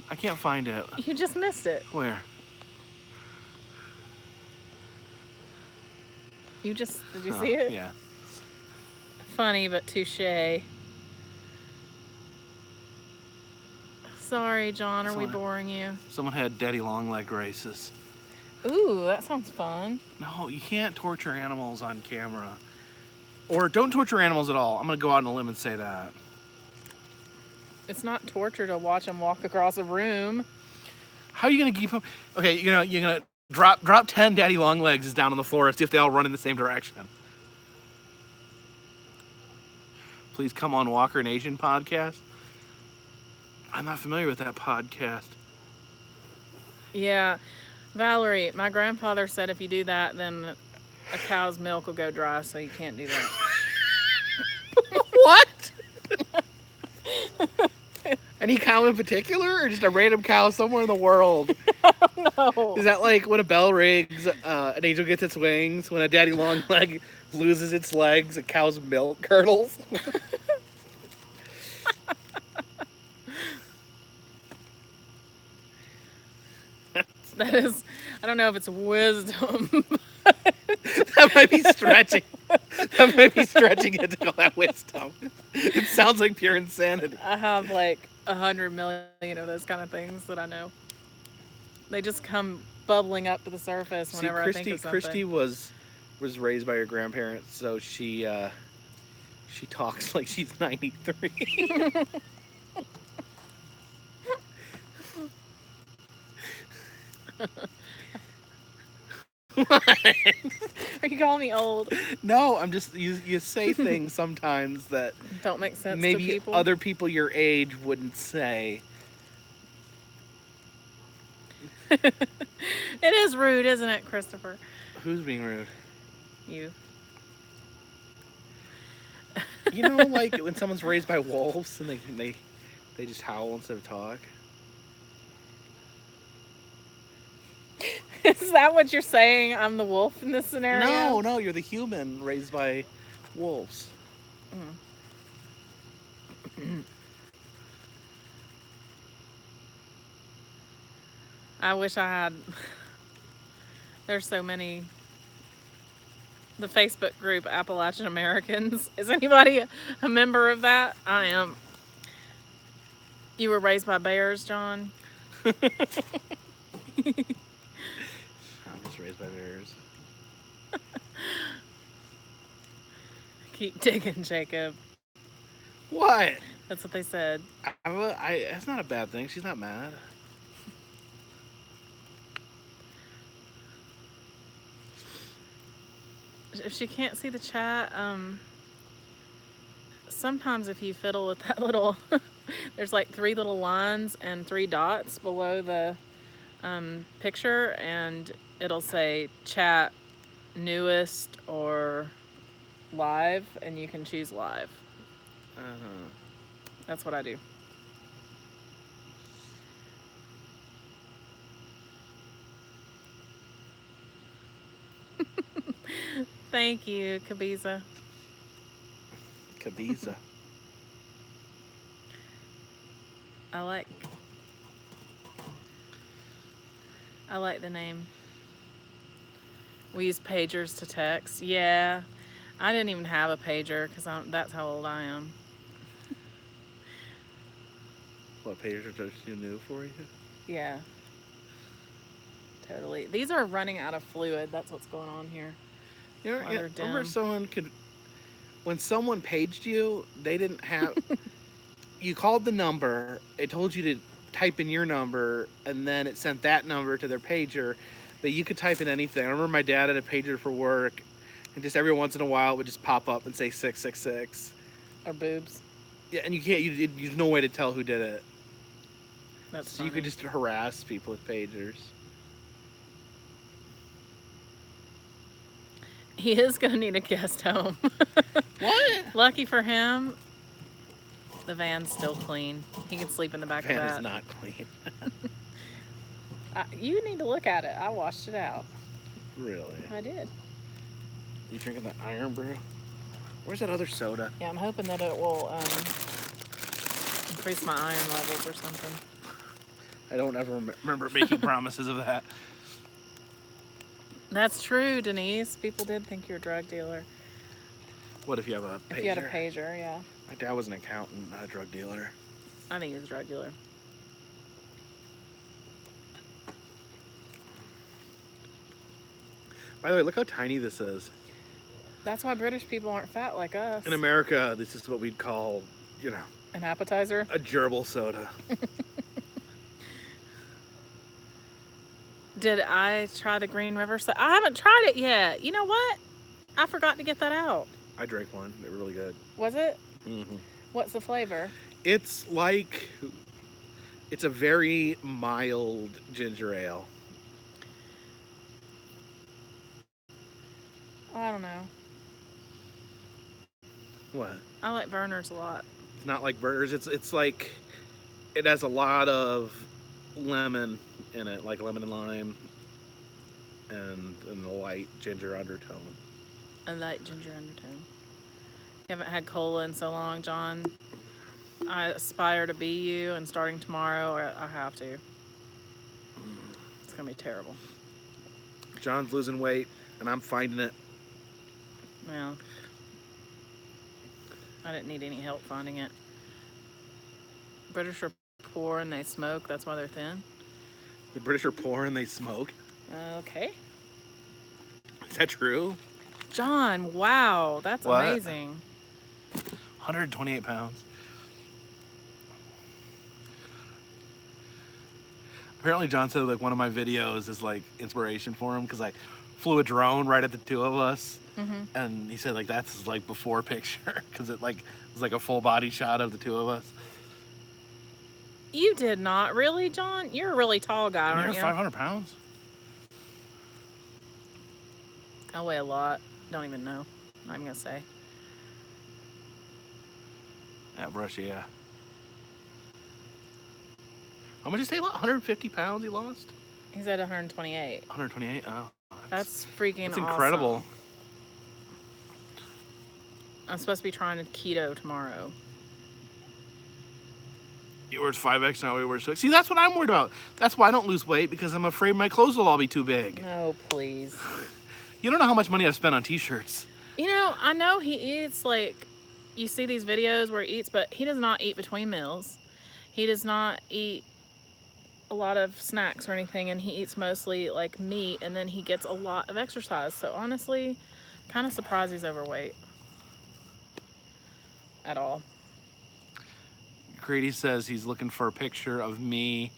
I can't find it. You just missed it. Where? Did you see it? Yeah. Funny, but touche. Sorry, John. Are we boring you? Someone had daddy long leg races. Ooh, that sounds fun. No, you can't torture animals on camera. Or don't torture animals at all. I'm going to go out on a limb and say that. It's not torture to watch them walk across a room. How are you going to keep them? Okay, you're going to drop 10 daddy long legs down on the floor and see if they all run in the same direction. Please come on Walker Nation podcast. I'm not familiar with that podcast. Yeah. Valerie, my grandfather said if you do that, then a cow's milk will go dry, so you can't do that. What? Any cow in particular, or just a random cow somewhere in the world? No. Is that like when a bell rings, an angel gets its wings? When a daddy long leg loses its legs, a cow's milk curdles? That is, I don't know if it's wisdom. That might be stretching. That might be stretching it to call that wisdom. It sounds like pure insanity. I have like 100 million of those kind of things that I know. They just come bubbling up to the surface See, whenever I think of something. Christy was raised by her grandparents, so she talks like she's 93. Are you calling me old? No, I'm just you say things sometimes that Don't make sense maybe to people. other people your age wouldn't say. It is rude, isn't it, Christopher? Who's being rude? You. You know, like when someone's raised by wolves and they just howl instead of talk. Is that what you're saying? I'm the wolf in this scenario? No, you're the human raised by wolves. I wish I had. There's so many. The Facebook group Appalachian Americans. Is anybody a member of that? I am. You were raised by bears, John? I'm just raised by bears. Keep digging, Jacob. What? That's what they said. That's not a bad thing. She's not mad. If she can't see the chat, sometimes if you fiddle with that little, there's like 3 little lines and 3 dots below the picture, and it'll say chat newest or live, and you can choose live. That's what I do. Thank you, Kabiza. Kabiza. I like the name. We use pagers to text. Yeah, I didn't even have a pager because that's how old I am. What, pagers are just too new for you? Yeah, totally. These are running out of fluid. That's what's going on here. You know, While they're remember dim. when someone paged you, they didn't have, you called the number, it told you to type in your number, and then it sent that number to their pager, but you could type in anything. I remember my dad had a pager for work, and just every once in a while it would just pop up and say 666. Or boobs. Yeah, and there's no way to tell who did it. That's So funny. you could just harass people with pagers. He is going to need a guest home. What? Lucky for him, the van's still clean. He can sleep in the back Van of that. is not clean. You need to look at it. I washed it out. Really? I did. You drinking that iron brew? Where's that other soda? Yeah, I'm hoping that it will increase my iron levels or something. I don't ever remember making promises of that. That's true, Denise. People did think you're a drug dealer. What if you have a pager? If you had a pager, yeah. My dad was an accountant, not a drug dealer. I think he was a drug dealer. By the way, look how tiny this is. That's why British people aren't fat like us. In America, this is what we'd call, An appetizer? a gerbil soda. Did I try the Green River? I haven't tried it yet. You know what? I forgot to get that out. I drank one. They were really good. Was it? Mm-hmm. What's the flavor? It's a very mild ginger ale. I don't know. What? I like Verner's a lot. It's not like burgers. It's like it has a lot of lemon in it, like lemon and lime, and the light ginger undertone. I like ginger undertone. You haven't had cola in so long, John. I aspire to be you, and starting tomorrow, I have to. It's gonna be terrible. John's losing weight, and I'm finding it. Well, I didn't need any help finding it. British are poor and they smoke. That's why they're thin. The British are poor and they smoke. Okay. Is that true? John, wow, that's What? amazing. 128 pounds. Apparently, John said like one of my videos is like inspiration for him because I flew a drone right at the two of us, and he said like that's his like before picture because it like was like a full body shot of the two of us. You did not really, John. You're a really tall guy, You're aren't you? 500 pounds. I weigh a lot. Don't even know. Not even gonna say. At Russia, yeah. How much did he say? 150 pounds he lost? He's at 128. 128? Oh. That's freaking That's incredible. awesome. I'm supposed to be trying to keto tomorrow. You were 5X, now we were 6. See, that's what I'm worried about. That's why I don't lose weight, because I'm afraid my clothes will all be too big. No, please. You don't know how much money I've spent on t-shirts. You know, I know he eats like, you see these videos where he eats, but he does not eat between meals. He does not eat a lot of snacks or anything, and he eats mostly like meat, and then he gets a lot of exercise. So honestly, kind of surprised he's overweight at all. Grady says he's looking for a picture of me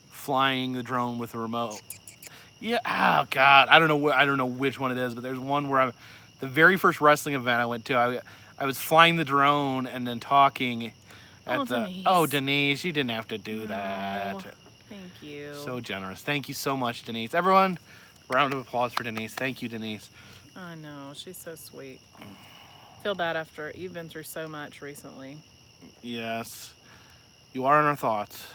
flying the drone with a remote. Yeah, oh God, I don't know which one it is, but there's one where I'm the very first wrestling event I went to. I was flying the drone and then talking at Denise. Denise, you didn't have to do that. Thank you. So generous. Thank you so much, Denise. Everyone, round of applause for Denise. Thank you, Denise. I know, she's so sweet. Feel bad after you've been through so much recently. Yes. You are in our thoughts.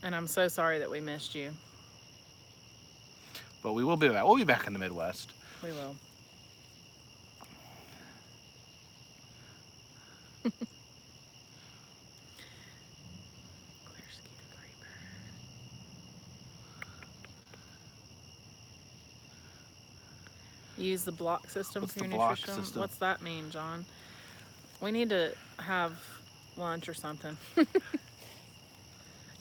And I'm so sorry that we missed you. But we will be back. We'll be back in the Midwest. We will. Use the block system What's for your the block nutrition. system? What's that mean, John? We need to have lunch or something.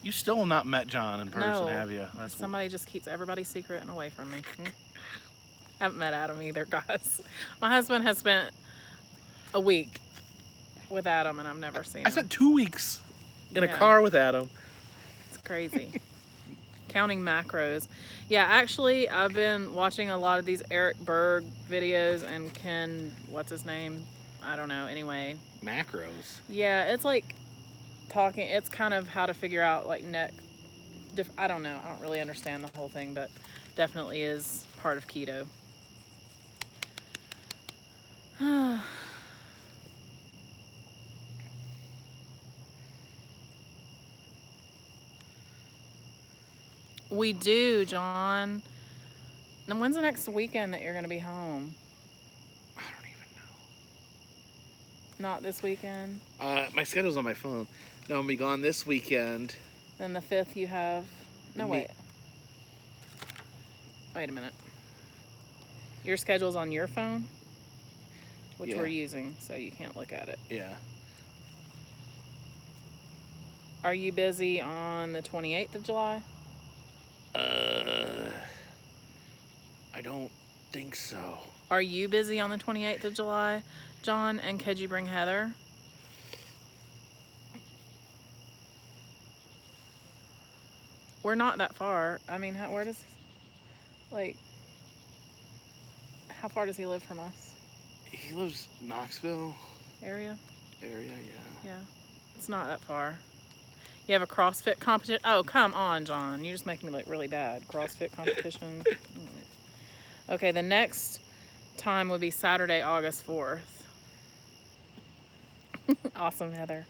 You still have not met John in person, No. have you? Somebody just keeps everybody's secret and away from me. Haven't met Adam either, guys. My husband has spent a week with Adam, and I've never seen him. I spent 2 weeks in a Yeah. car with Adam. It's crazy. Counting macros. Yeah, actually, I've been watching a lot of these Eric Berg videos and Ken, what's his name? I don't know. Anyway. Macros. Yeah, it's like talking, it's kind of how to figure out like I don't know. I don't really understand the whole thing, but definitely is part of keto. We do, John. And when's the next weekend that you're going to be home? I don't even Not this weekend? know. My schedule's on my phone. No, I'll be gone this weekend. Then the 5th you have... No, Me- wait. Wait a minute. Your schedule's on your phone? Which Yeah. we're using, so you can't look at it. Yeah. Are you busy on the 28th of July? I don't think so. Are you busy on the 28th of July, John? And could you bring Heather? We're not that far. I mean, where does... Like... How far does he live from us? He lives Knoxville Area? area, yeah. Yeah. It's not that far. You have a CrossFit competition? Oh, come on, John. You just make me look really bad. CrossFit competition. Okay, the next time would be Saturday, August 4th. Awesome, Heather.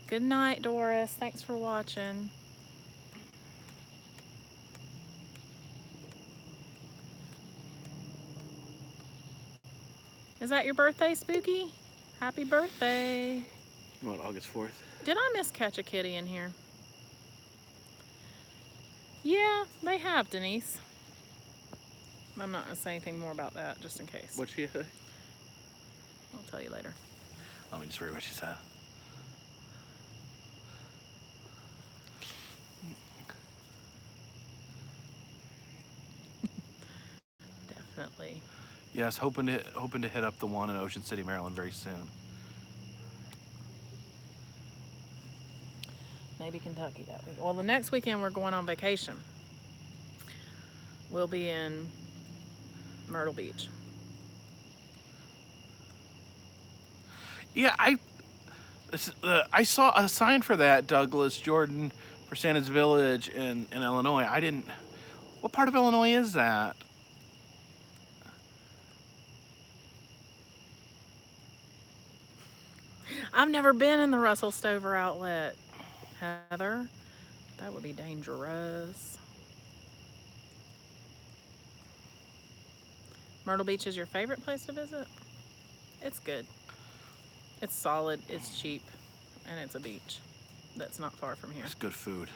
Good night, Doris. Thanks for watching. Is that your birthday, Spooky? Happy birthday. What, August 4th? Did I miss Catch a Kitty in here? Yeah, they have, Denise. I'm not going to say anything more about that, just in case. What'd she say? I'll tell you later. Let me just read what she said. Definitely. Yes, hoping to hit up the one in Ocean City, Maryland very soon. Maybe Kentucky that week. Well, the next weekend we're going on vacation. We'll be in Myrtle Beach. Yeah, I saw a sign for that, Douglas Jordan, for Santa's Village in Illinois. I didn't. What part of Illinois is that? I've never been in the Russell Stover outlet, Heather. That would be dangerous. Myrtle Beach is your favorite place to visit? It's good. It's solid, it's cheap, and it's a beach that's not far from here. It's good food.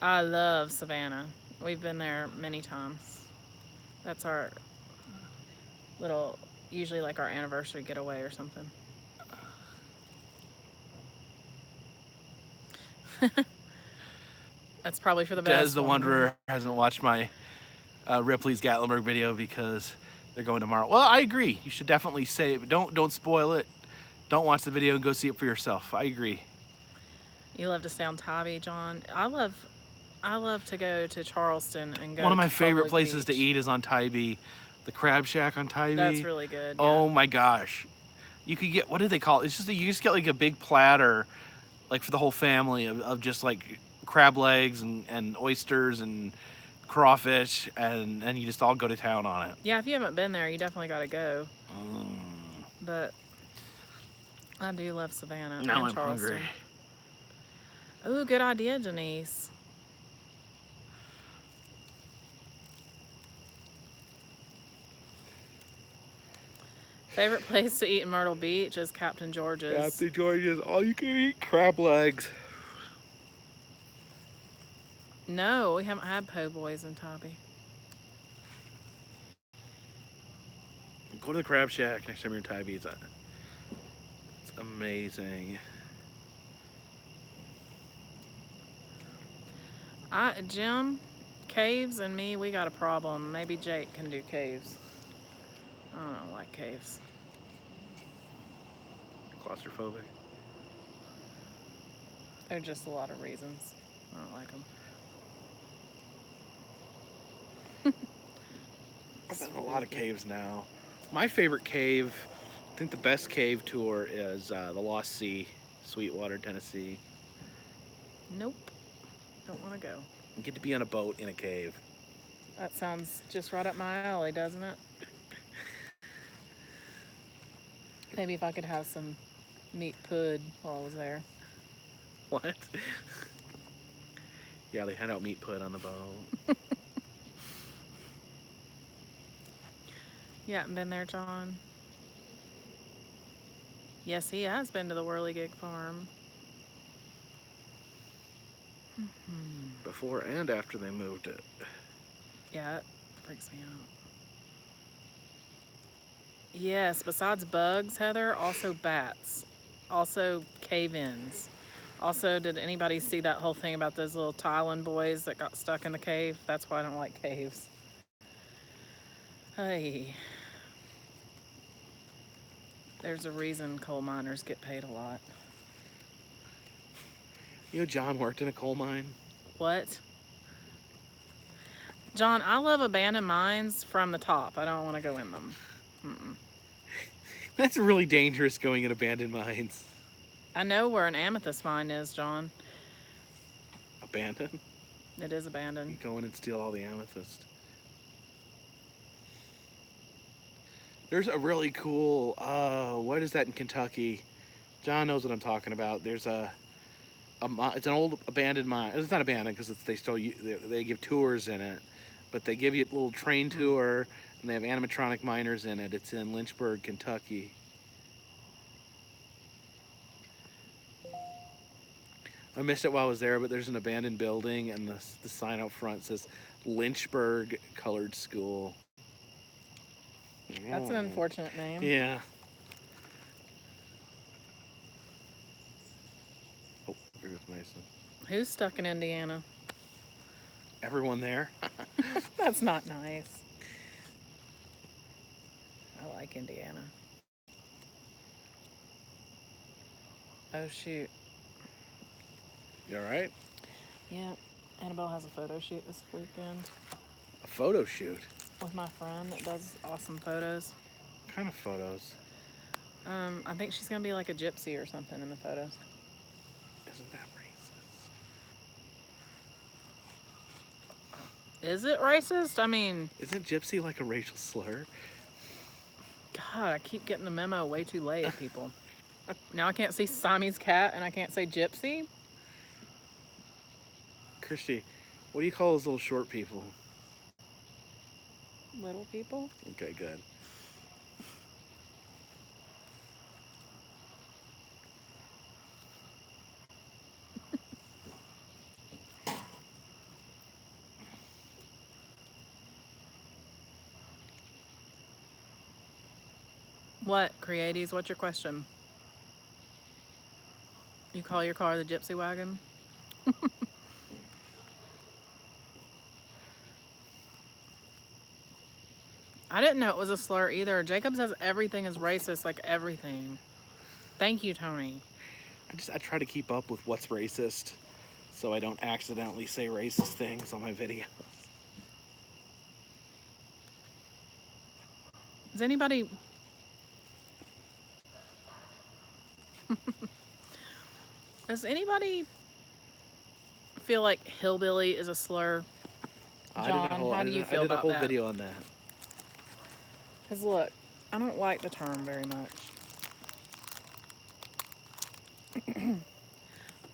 I love Savannah. We've been there many times. That's our little, usually like our anniversary getaway or something. That's probably for the best. Des the Wanderer hasn't watched my Ripley's Gatlinburg video because they're going tomorrow. Well, I agree. You should definitely say it, but don't spoil it. Don't watch the video and go see it for yourself. I agree. You love to stay on Tybee, John. I love to go to Charleston and go. One of my to favorite Public places Beach. to eat is on Tybee, the Crab Shack on Tybee. That's really good. Yeah. Oh my gosh, you could get, what do they call it? It's just you just get like a big platter, like for the whole family of just like crab legs and oysters and crawfish, and you just all go to town on it. Yeah, if you haven't been there, you definitely got to go. But I do love Savannah Now and I'm Charleston. hungry. Ooh, good idea, Denise. Favorite place to eat in Myrtle Beach is Captain George's. Captain George's, all you can eat crab legs. No, we haven't had po' boys in Tybee. Go to the Crab Shack next time you're in Tybee. It's amazing. Jim, caves and me, we got a problem. Maybe Jake can do caves. I don't like caves. Claustrophobic. There's just a lot of reasons. I don't like them. I've been in a lot of caves now. My favorite cave, I think the best cave tour is the Lost Sea, Sweetwater, Tennessee. Nope. Don't want to go. You get to be on a boat in a cave. That sounds just right up my alley, doesn't it? Maybe if I could have some meat pud while I was there. What? Yeah, they hand out meat pud on the boat. You haven't been there, John? Yes, he has been to the Whirligig Farm. Before and after they moved it. Yeah, it freaks me out. Yes, besides bugs, Heather, also bats. Also cave-ins. Also, did anybody see that whole thing about those little Thailand boys that got stuck in the cave? That's why I don't like caves. Hey. There's a reason coal miners get paid a lot. You know John worked in a coal mine? What? John, I love abandoned mines from the top. I don't want to go in them. Mm-mm. That's really dangerous, going in abandoned mines. I know where an amethyst mine is, John. Abandoned? It is abandoned. You go in and steal all the amethyst. There's a really cool, what is that in Kentucky? John knows what I'm talking about. There's it's an old abandoned mine. It's not abandoned because they still they give tours in it, but they give you a little train tour, and they have animatronic miners in it. It's in Lynchburg, Kentucky. I missed it while I was there, but there's an abandoned building, and the sign out front says Lynchburg Colored School. That's an unfortunate name. Yeah. Oh, there goes Mason. Who's stuck in Indiana? Everyone there. That's not nice. I like Indiana. Oh, shoot. You all right? Yeah. Annabelle has a photo shoot this weekend A photo shoot. with my friend that does awesome photos. What kind of photos? I think she's going to be like a gypsy or something in the photos. Isn't that racist? Is it racist? I mean, Isn't gypsy like a racial slur? God, I keep getting the memo way too late, people. Now I can't say Siamese cat and I can't say gypsy. Christy, what do you call those little short people? Little people? Okay, good. What, Creaties? What's your question? You call your car the gypsy wagon? I didn't know it was a slur either. Jacob says everything is racist, like everything. Thank you, Tony. I try to keep up with what's racist, so I don't accidentally say racist things on my video. Does anybody... Does anybody feel like hillbilly is a slur? John, how do you feel about that? I did a whole video on that. Because look, I don't like the term very much.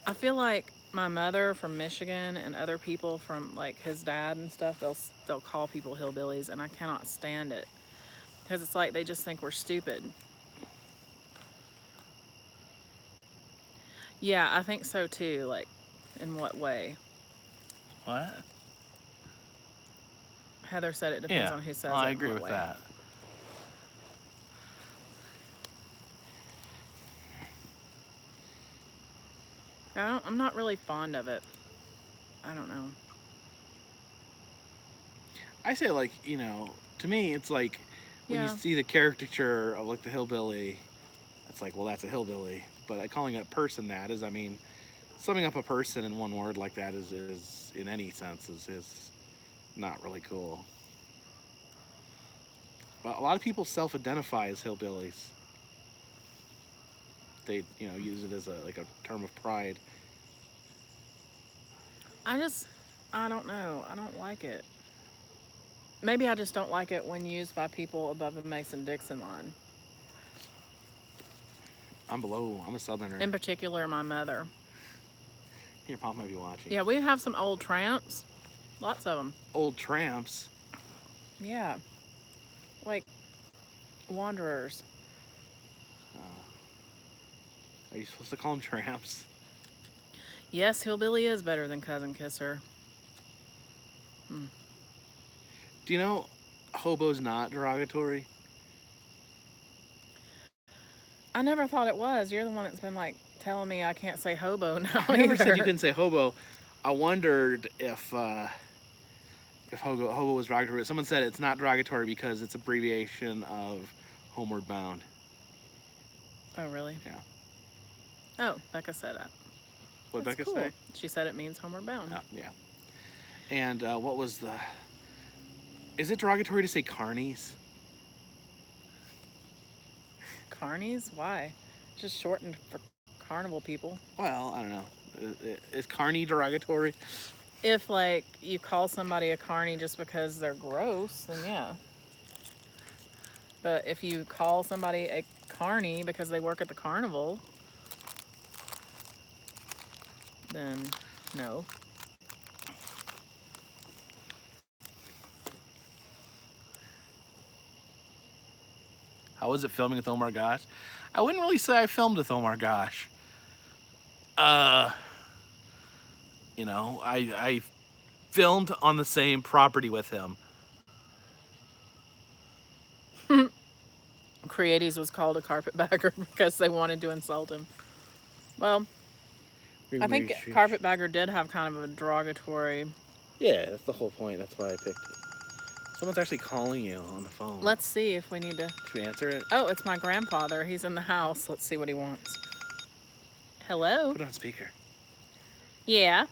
I feel like my mother from Michigan and other people from like his dad and stuff, they'll call people hillbillies, and I cannot stand it. Because it's like they just think we're stupid. Yeah, I think so too. Like, in what way? What? Heather said it depends on who says it. I agree with way. that. I'm not really fond of it. I don't know. I say, like, you know, to me, it's like when you Yeah. see the caricature of like the hillbilly, it's like, well, that's a hillbilly. But calling a person that is, I mean, summing up a person in one word like that is in any sense is not really cool. But a lot of people self-identify as hillbillies. They, you know, use it as a term of pride. I don't know. I don't like it. Maybe I just don't like it when used by people above the Mason-Dixon line. I'm below. I'm a Southerner. In particular, my mother. Your mom might be watching. Yeah, we have some old tramps. Lots of them. Old tramps. Yeah. Like wanderers. Are you supposed to call them tramps? Yes, hillbilly is better than cousin kisser. Do you know hobo's not derogatory? I never thought it was. You're the one that's been like telling me I can't say hobo now. I never said either. you couldn't say hobo. I wondered if hobo was derogatory. Someone said it's not derogatory because it's abbreviation of homeward bound. Oh, really? Yeah. Oh, Becca said that. What did That's Becca cool. say? She said it means homeward bound. Oh, yeah. And what was the... Is it derogatory to say carnies? Carnies? Why? Just shortened for carnival people. Well, I don't know. Is carny derogatory? If like you call somebody a carny just because they're gross, then yeah. But if you call somebody a carny because they work at the carnival, then no. How was it filming with Omar Gosh? I wouldn't really say I filmed with Omar Gosh. You know, I filmed on the same property with him. Creaties was called a carpetbagger because they wanted to insult him. Well, I think Carpetbagger did have kind of a derogatory. Yeah, that's the whole point. That's why I picked it. Someone's actually calling you on the phone. Let's see if we need to. Should we answer it? Oh, it's my grandfather. He's in the house. Let's see what he wants. Hello? Put it on speaker. Yeah.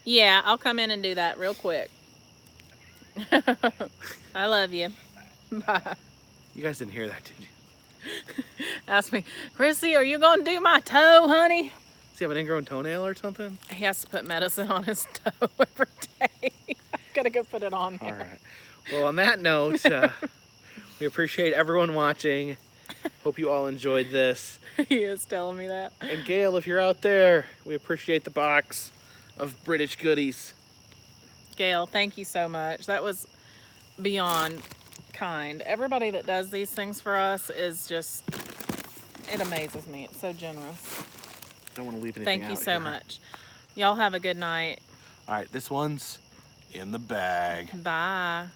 Yeah, I'll come in and do that real quick. I love you. Bye. You guys didn't hear that, did you? Ask me, Chrissy, are you going to do my toe, honey? Does he have an ingrown toenail or something? He has to put medicine on his toe every day. I've got to go put it on there. All right. Well, on that note, we appreciate everyone watching. Hope you all enjoyed this. He is telling me that. And Gail, if you're out there, we appreciate the box of British goodies. Gail, thank you so much. That was beyond kind. Everybody that does these things for us is just, it amazes me. It's so generous. Don't want to leave anything Thank out you so here. much. Y'all have a good night. All right, this one's in the bag. Bye.